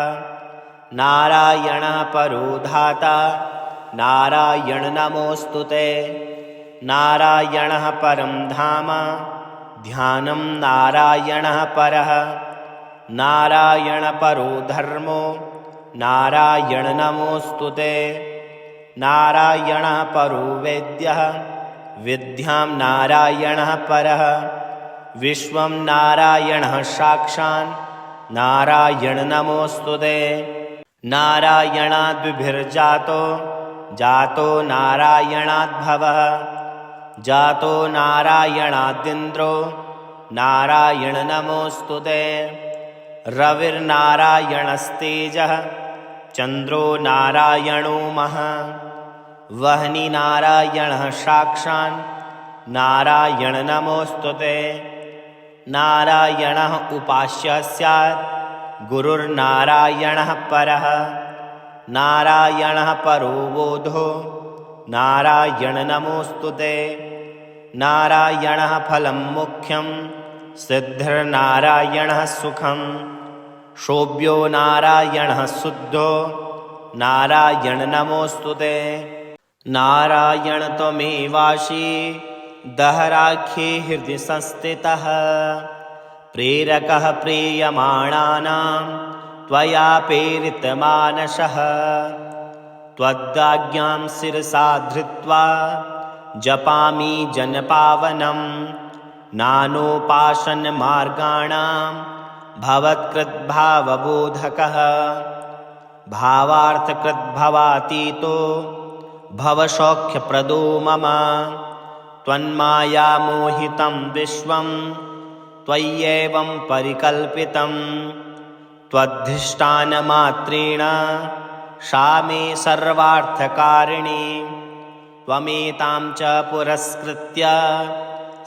[SPEAKER 1] नारायणः परो धाता नारायण नमोऽस्तुते नारायणः परं धाम ध्यानं नारायणः परः नारायण परो धर्मो नारायण नमोऽस्तुते नारायणः परो वेद्यः विद्यां नारायणः परः विश्वं नारायणः साक्षात् नारायण नमोऽस्तुते नारायणाद्विभिर्जातो जातो नारायणाद्भवः जातो नारायणादिन्द्रो नारायण नमोऽस्तुते रविर्नारायणस्तेजः चन्द्रो नारायणो महः वह्नि नारायणः साक्षात् नारायण नमोऽस्तुते नारायणः उपास्य स्यात् गुरुर्नारायणः परः नारायणः परो बोधो नारायण नमोऽस्तुते नारायणः फलं मुख्यं सिद्धिर्नारायणः सुखं शोभ्यो नारायणः शुद्धो नारायण नमोऽस्तुते नारायण त्वमेवासि दहराख्ये हृदि संस्थितः प्रेरकः प्रीयमाणानां त्वया प्रेरितमानसः त्वदाज्ञां शिरसा धृत्वा जपामि जनपावनं नानोपासनमार्गाणां भवत्कृद्भावबोधकः भावार्थकृद्भवातीतो भवसौख्यप्रदो मम त्वन्मायामोहितं विश्वं त्वय्येवं परिकल्पितं त्वद्धिष्ठानमात्रेण सा मे सर्वार्थकारिणी त्वमेतां च पुरस्कृत्य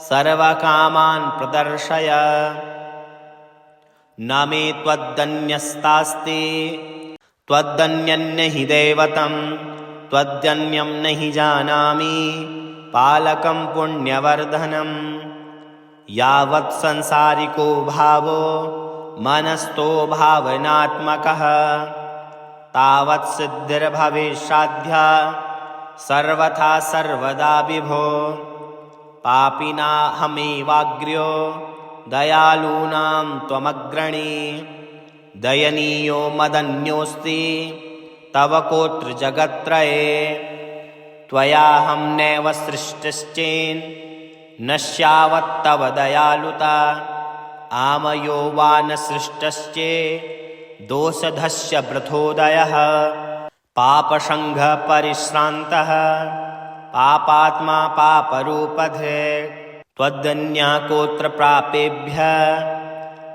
[SPEAKER 1] सर्वकामान् प्रदर्शय न मे त्वदन्यस्तास्ति त्वदन्यन्न हि दैवतं त्वदन्यं न हि जानामि पालकं पुण्यवर्धनं यावत् संसारिको भावो मनस्थो भावनात्मकः तावत् सिद्धिर्भवेत्साध्या सर्वथा सर्वदा विभो पापिनाहमेवाग्र्यो दयालूनां त्वमग्रणी दयनीयो मदन्योऽस्ति तव कोत्र जगत्त्रये त्वयाहं नैव सृष्टश्चेन् नश्यावत्तव दयालुता आमयो वा न सृष्टश्चे दोषधस्य वृथोदयः पापसङ्घपरिश्रान्तः पापात्मा पापरूपधे त्वदन्या कोत्र प्रापेभ्यः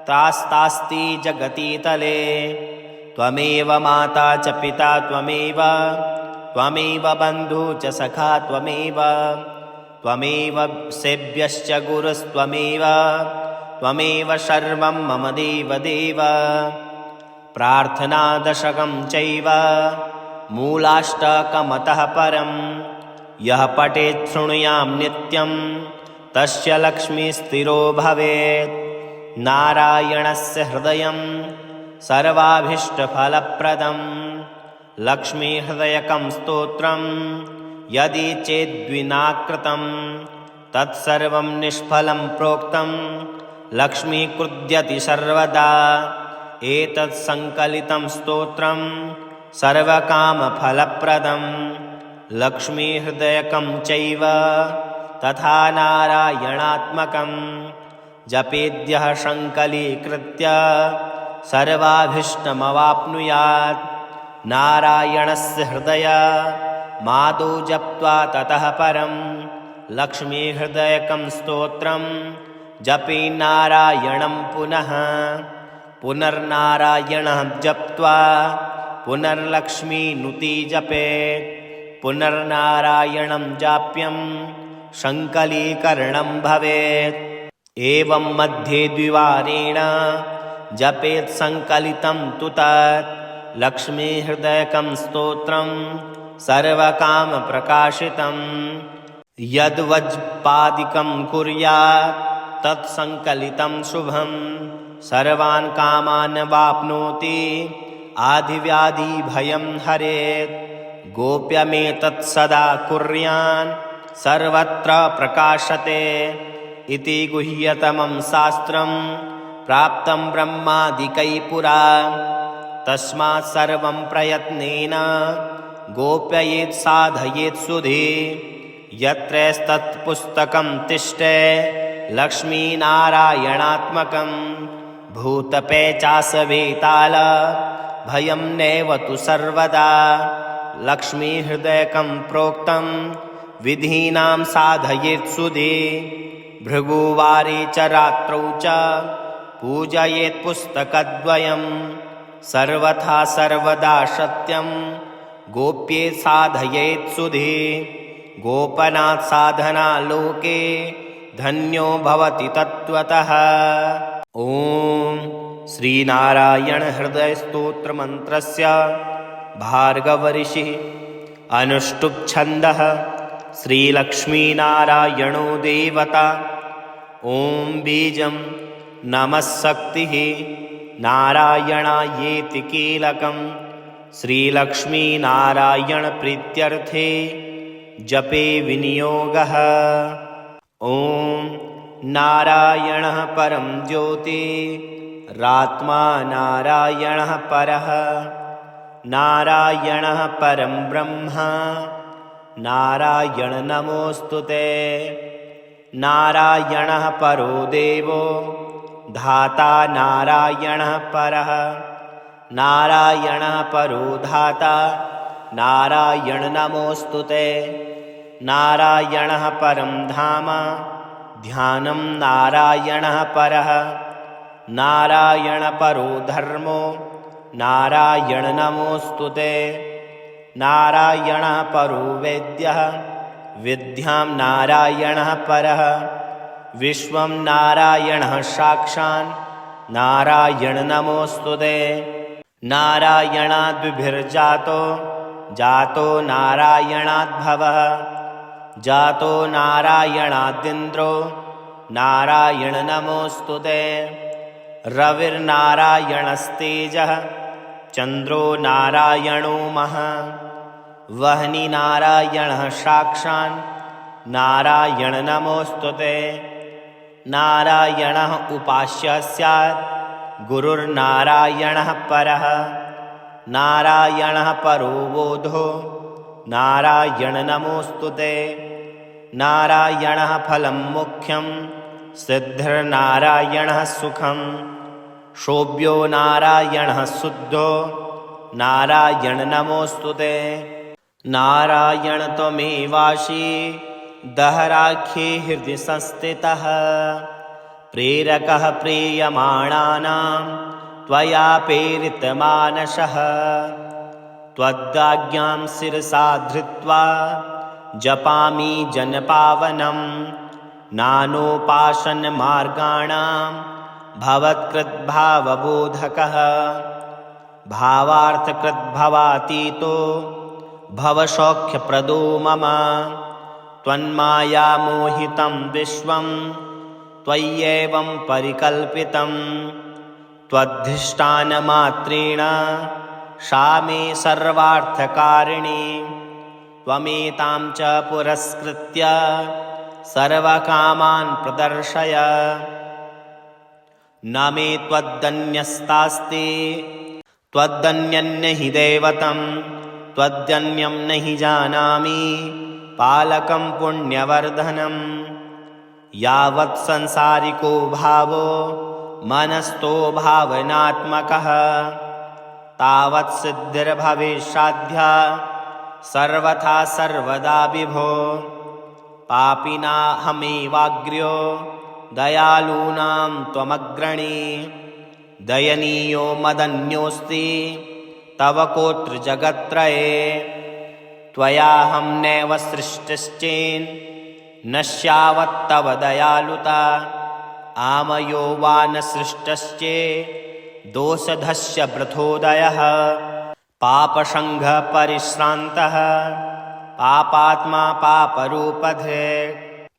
[SPEAKER 1] त्रास्तास्ति जगतीतले त्वमेव माता च पिता त्वमेव बन्धु च सखा त्वमेव सेव्यश्च गुरुस्त्वमेव सर्वं मम देवदेव प्रार्थनादशकं चैव मूलाष्टकमतः परं यः पठेत् शृणुयां नित्यं तस्य लक्ष्मीस्थिरो भवेत् नारायणस्य हृदयं सर्वाभीष्टफलप्रदं लक्ष्मीहृदयकं स्तोत्रं यदि चेद्विनाकृतं तत्सर्वं निष्फलं प्रोक्तं लक्ष्मीकृद्यति सर्वदा एतत् संकलितं स्तोत्रं सर्वकामफलप्रदं लक्ष्मीहृदयकं चैव तथा नारायणात्मकं जपेद्यः संकलीकृत्य सर्वाभीष्टमवाप्नुयात् नारायणस्य हृदय मादौ जप्त्वा ततः परं लक्ष्मीहृदयकं स्तोत्रं जपे नारायणं पुनः पुनर्नारायणः जप्त्वा पुनर्लक्ष्मीनुति जपेत् पुनर्नारायणं जाप्यं संकलीकरणं भवेत् एवं मध्ये द्विवारेण जपेत् संकलितं तु तत् लक्ष्मीहृदयकं स्तोत्रं सर्वकामप्रकाशितं यद्वज्पादिकं कुर्यात् तत्संकलितं शुभं सर्वान् कामान् वाप्नोति आधिव्याधिभयं हरेत् गोप्यमेतत् सदा कुर्यान् सर्वत्र प्रकाशते इति गुह्यतमं शास्त्रं प्राप्तं ब्रह्मादिकैः पुरा तस्मात् सर्वं प्रयत्नेन गोप्ययेत् साधयेत् सुधे यत्रैस्तत्पुस्तकं तिष्ठे लक्ष्मीनारायणात्मकं भूतपेचासवेताल भयं नैव तु सर्वदा लक्ष्मीहृदयकं प्रोक्तं विधीनां साधयेत् सुधे भृगुवारे च रात्रौ च पूजयेत् पुस्तकद्वयं सर्वथा सर्वदा सत्यं गोप्ये साधयेत् सुधे गोपनात् साधना लोके धन्यो भवति तत्त्वतः। ॐ श्रीनारायणहृदयस्तोत्रमन्त्रस्य भार्गवऋषिः अनुष्टुप्छन्दः श्रीलक्ष्मीनारायणो देवता। ॐ बीजं नमः शक्तिः नारायणायेति कीलकं श्रीलक्ष्मीनारायणप्रीत्यर्थे जपे विनियोगः। ॐ नारायणः परं ज्योतिरात्मा नारायणः परः नारायणः परं ब्रह्म नारायण नमोऽस्तुते। नारायणः परो देवो धाता नारायणः परः नारायणः परो धाता नारायण नमोऽस्तुते। नारायणः परं धाम ध्यानं नारायणः परः नारायण परो धर्मो नारायण नमोऽस्तुते। नारायणः परो वेद्यः विद्यां नारायणः परः विश्वं नारायणः साक्षात् नारायण नमोऽस्तुते। नारायणाद्विभिर्जातो जातो नारायणाद्भवः जातो नारायणादिन्द्रो नारायण नमोऽस्तुते। रविर्नारायणस्तेजः चन्द्रो नारायणो महः वह्नि नारायणः साक्षात् नारायण नमोऽस्तुते। नारायणः उपास्य स्यात् गुरुर्नारायणः परः नारायणः परो बोधो नारायण नमोऽस्तुते। नारायणः फलं मुख्यं सिद्धिर्नारायणः सुखं शोभ्यो नारायणः शुद्धो नारायण नमोऽस्तुते। नारायण त्वमेवासि दहराख्ये हृदि संस्थितः प्रेरकः प्रीयमाणानां त्वया प्रेरितमानसः त्वदाज्ञां शिरसा धृत्वा जपामि जनपावनं नानोपासनमार्गाणां भवत्कृद्भावबोधकः भावार्थकृद्भवातीतो भवसौख्यप्रदो मम त्वन्मायामोहितं विश्वं त्वय्येवं परिकल्पितं त्वद्धिष्ठानमात्रेण सा मे सर्वार्थकारिणी त्वमेतां च पुरस्कृत्य सर्वकामान् प्रदर्शय। न मे त्वदन्यस्तास्ति त्वदन्यन्न हि दैवतं त्वदन्यं न हि जानामि पालकं पुण्यवर्धनं। यावत् संसारिको भावो मनस्थो भावनात्मकः तावत् सिद्धिर्भवेत्साध्या सर्वथा सर्वदा विभो। पापिनाहमेवाग्र्यो दयालूनां त्वमग्रणी दयनीयो मदन्योऽस्ति तव कोत्र जगत्त्रये। त्वयाहं नैव सृष्टश्चेन् नश्यावत्तव दयालुता आमयो वा न सृष्टश्चे दोषधस्य वृथोदयः। पापसङ्घपरिश्रान्तः पापात्मा पापरूपधे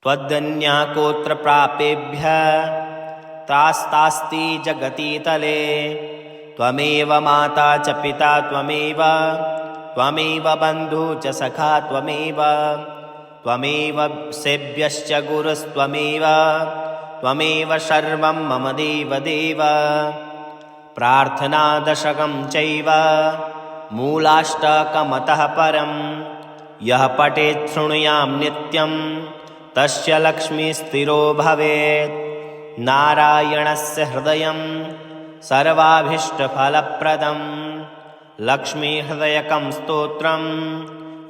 [SPEAKER 1] त्वदन्यः कोत्र प्रापेभ्यः त्रास्तास्ति जगतीतले। त्वमेव माता च पिता त्वमेव त्वमेव बन्धु च सखा त्वमेव त्वमेव सेव्यश्च गुरुस्त्वमेव त्वमेव सर्वं मम देवदेव। प्रार्थनादशकं चैव मूलाष्टकमतः परं यः पठेत् शृणुयां नित्यं तस्य लक्ष्मीस्थिरो भवेत्। नारायणस्य हृदयं सर्वाभीष्टफलप्रदं लक्ष्मीहृदयकं स्तोत्रं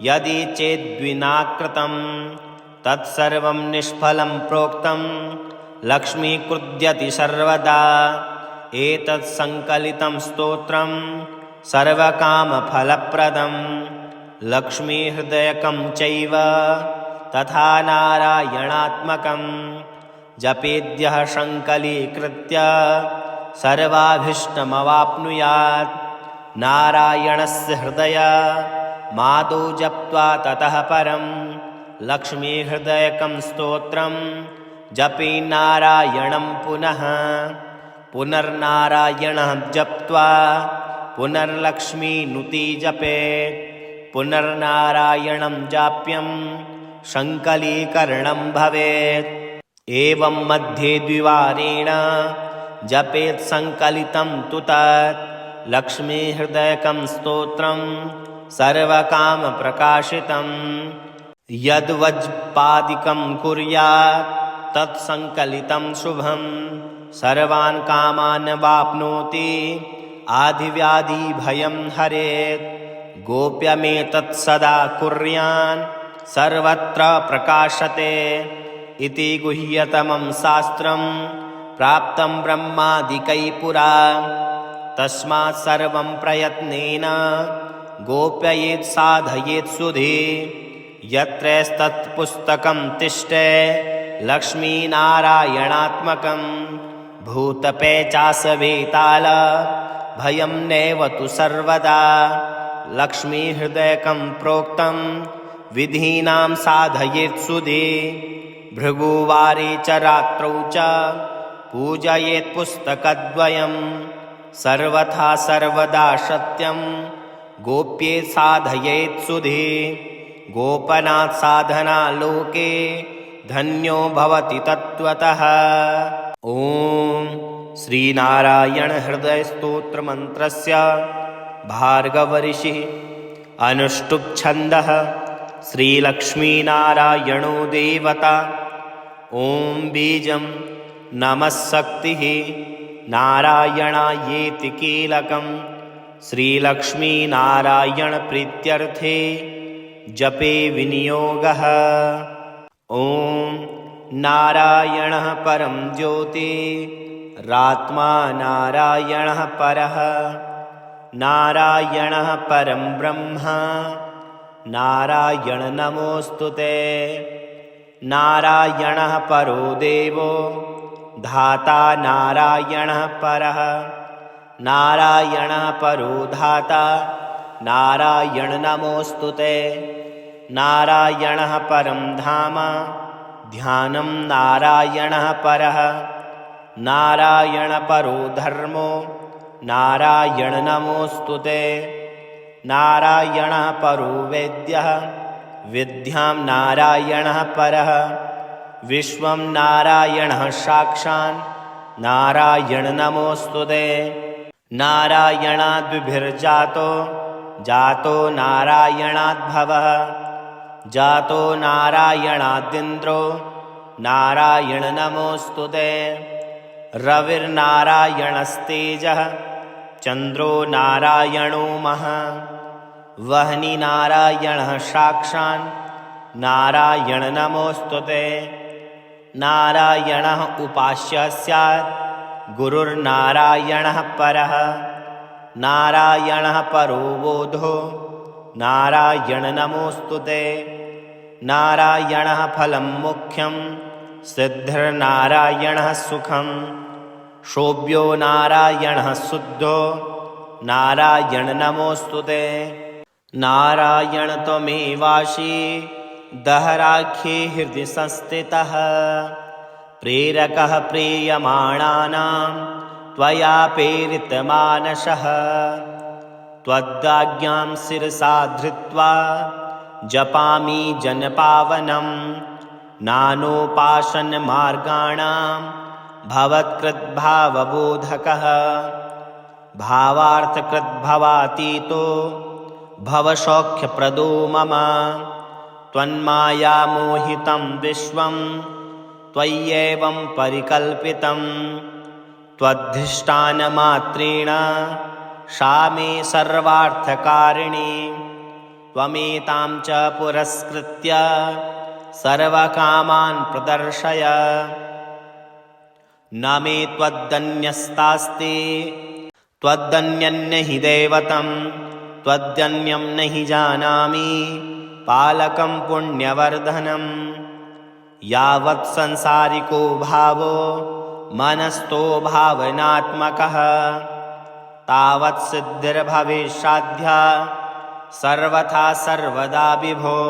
[SPEAKER 1] यदि चेद्विना कृतं तत्सर्वं निष्फलं प्रोक्तं लक्ष्मीकृद्यति सर्वदा। एतत् संकलितं स्तोत्रं सर्वकामफलप्रदं लक्ष्मीहृदयकं चैव तथा नारायणात्मकं जपेद्यः संकलीकृत्य सर्वाभीष्टमवाप्नुयात्। नारायणस्य हृदय मादौ जप्त्वा ततः परं लक्ष्मीहृदयकं स्तोत्रं जपे नारायणं पुनः। पुनर्नारायणः जप्त्वा पुनर्लक्ष्मीनुति जपेत्। पुनर्नारायणं जाप्यं सङ्कलीकरणं भवेत्। एवं मध्ये द्विवारेण जपेत् सङ्कलितं तु तत् लक्ष्मीहृदयकं स्तोत्रं सर्वकामप्रकाशितं। यद्वज्पादिकं कुर्यात् तत्सङ्कलितं शुभं सर्वान् कामान् वाप्नोति आधिव्याधिभयं हरेत्। गोप्यमेतत् सदा कुर्यान् सर्वत्र प्रकाशते इति गुह्यतमं शास्त्रं प्राप्तं ब्रह्मादिकैः पुरा। तस्मात् सर्वं प्रयत्नेन गोप्ययेत् साधयेत् सुधे। यत्रैस्तत्पुस्तकं तिष्ठे लक्ष्मीनारायणात्मकं भूतपेचासवेताल भयं नैव तु सर्वदा। लक्ष्मीहृदयकं प्रोक्तं विधीनां साधयेत् सुधे। भृगुवारे च रात्रौ च पूजयेत् पुस्तकद्वयं सर्वथा सर्वदा सत्यं गोप्ये साधयेत् सुधे। गोपनात् साधना लोके धन्यो भवति तत्त्वतः। ॐ श्रीनारायण हृदय स्तोत्र मंत्रस्य भार्गवऋषिः अनुष्टुप् छन्दः श्रीलक्ष्मीनारायणो देवता। ॐ बीजं नमः शक्तिः नारायणायेति कीलकं श्रीलक्ष्मीनारायण प्रीत्यर्थे जपे विनियोगः। ॐ नारायणः परं ज्योतिरात्मा नारायणः परः नारायणः परं ब्रह्म नारायण नमोऽस्तुते। नारायणः परो देवो धाता नारायणः परः नारायणः परो धाता नारायण नमोऽस्तुते। नारायणः परं धाम ध्यानं नारायणः परः नारायण परो धर्मो नारायण नमोऽस्तुते। नारायणः परो वेद्यः विद्यां नारायणः परः विश्वं नारायणः साक्षात् नारायण नमोऽस्तुते। नारायणाद्विभिर्जातो जातो नारायणाद्भवः जातो नारायणादिन्द्रो नारायण नमोऽस्तुते। रविर्नारायणस्तेजः चन्द्रो नारायणो महः वह्नि नारायणः साक्षात् नारायण नमोऽस्तुते। नारायणः उपास्यः स्यात् गुरुर्नारायणः परः नारायणः परो बोधो नारायण नमोऽस्तुते। नारायणः फलं मुख्यं सिद्धिर्नारायणः सुखं शोभ्यो नारायणः शुद्धो नारायण नमोऽस्तुते। नारायण त्वमेवासि दहराख्ये हृदि संस्थितः प्रेरकः प्रीयमाणानां त्वया प्रेरितमानसः। त्वदाज्ञां शिरसा धृत्वा जपामि जनपावनं नानोपासनमार्गाणां भवत्कृद्भावबोधकः भावार्थकृद्भवातीतो भवसौख्यप्रदो मम। त्वन्मायामोहितं विश्वं त्वय्येवं परिकल्पितं त्वद्धिष्ठानमात्रेण सा मे सर्वार्थकारिणी। त्वमेतां च पुरस्कृत्य सर्वकामान् प्रदर्शय। न मे त्वदन्यस्तास्ति त्वदन्यन्न हि दैवतं त्वदन्यं न हि जानामि पालकं पुण्यवर्धनं। यावत् संसारिको भावो मनस्तो भावनात्मकः तावत् सिद्धिर्भविष्याद्या सर्वथा सर्वदा विभो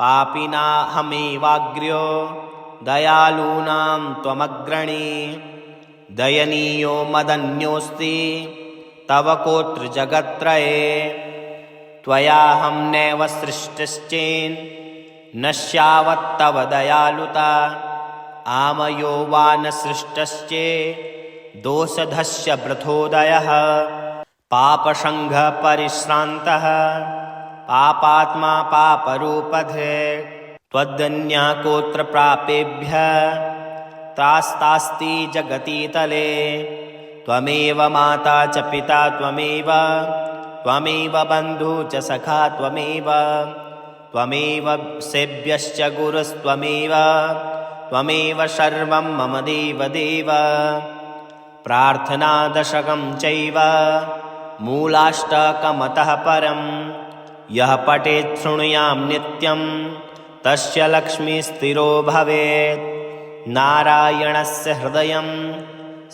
[SPEAKER 1] पापिनाहमेवाग्र्यो दयालूनां त्वमग्रणी दयनीयो मदन्योऽस्ति तव कोत्र जगत्त्रये त्वयाहं नैव सृष्टिश्चेन् नश्यावत्तव दयालुता आमयो वा न सृष्टश्चे दोषधस्य वृथोदयः पापसङ्घपरिश्रान्तः पापात्मा पापरूपधे त्वदन्यः कोत्र प्रापेभ्यः त्रास्तास्ति जगतीतले त्वमेव माता च पिता त्वमेव बन्धु च सखा त्वमेव सेव्यश्च गुरुस्त्वमेव सर्वं मम देवदेव प्रार्थनादशकं चैव मूलाष्टकमतः परं यः पठेत् शृणुयां नित्यं तस्य लक्ष्मीस्थिरो भवेत् नारायणस्य हृदयं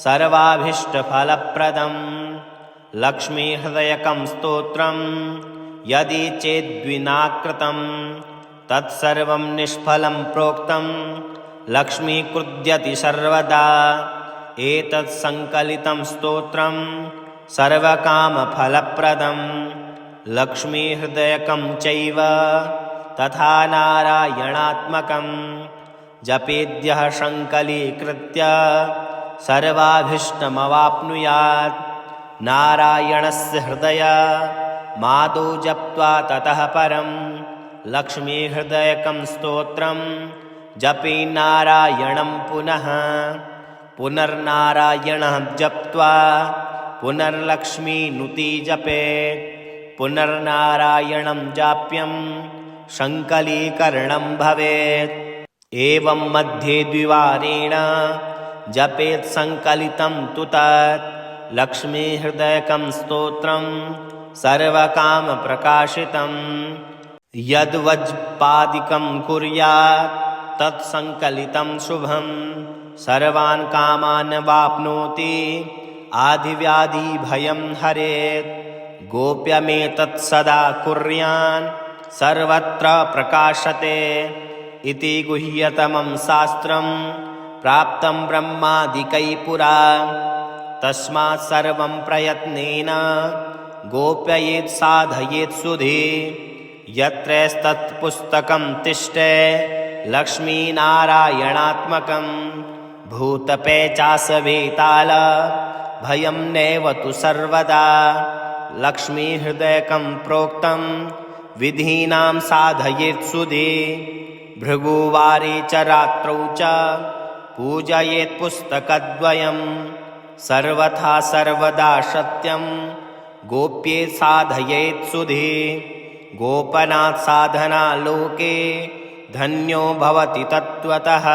[SPEAKER 1] सर्वाभीष्टफलप्रदं लक्ष्मीहृदयकं स्तोत्रं यदि चेद्विना कृतं तत्सर्वं निष्फलं प्रोक्तं लक्ष्मीकृद्यति सर्वदा एतत् सङ्कलितं स्तोत्रं सर्वकामफलप्रदं लक्ष्मीहृदयकं चैव तथा नारायणात्मकं जपेद्यः सङ्कलीकृत्य सर्वाभीष्टमवाप्नुयात् नारायणस्य हृदय मादौ जप्त्वा ततः परं लक्ष्मीहृदयकं स्तोत्रं जपे नारायणं पुनः पुनर्नारायणः जप्त्वा पुनर्लक्ष्मीनुति जपेत् पुनर्नारायणं जाप्यं सङ्कलीकरणं भवेत् एवं मध्ये द्विवारेण जपेत् सङ्कलितं तु तत् लक्ष्मीहृदयकं स्तोत्रं सर्वकामप्रकाशितं यद्वज्पादिकं कुर्यात् तत्सङ्कलितं शुभं सर्वान् कामान् वाप्नोति आधिव्याधिभयं हरेत् गोप्यमेतत् सदा कुर्यान् सर्वत्र प्रकाशते इति गुह्यतमं शास्त्रं प्राप्तं ब्रह्मादिकैः पुरा तस्मात् सर्वं प्रयत्नेन गोप्ययेत् साधयेत् सुधे यत्रैस्तत्पुस्तकं तिष्ठे लक्ष्मीनारायणात्मकं भूतपेचासवेताल भयं नैव तु सर्वदा लक्ष्मीहृदयकं प्रोक्तं विधीनां साधयेत् सुधे भृगुवारे च रात्रौ च पूजयेत् पुस्तकद्वयं सर्वथा सर्वदा सत्यं गोप्ये साधयेत् सुधे गोपनात् साधना लोके धन्यो भवति तत्त्वतः।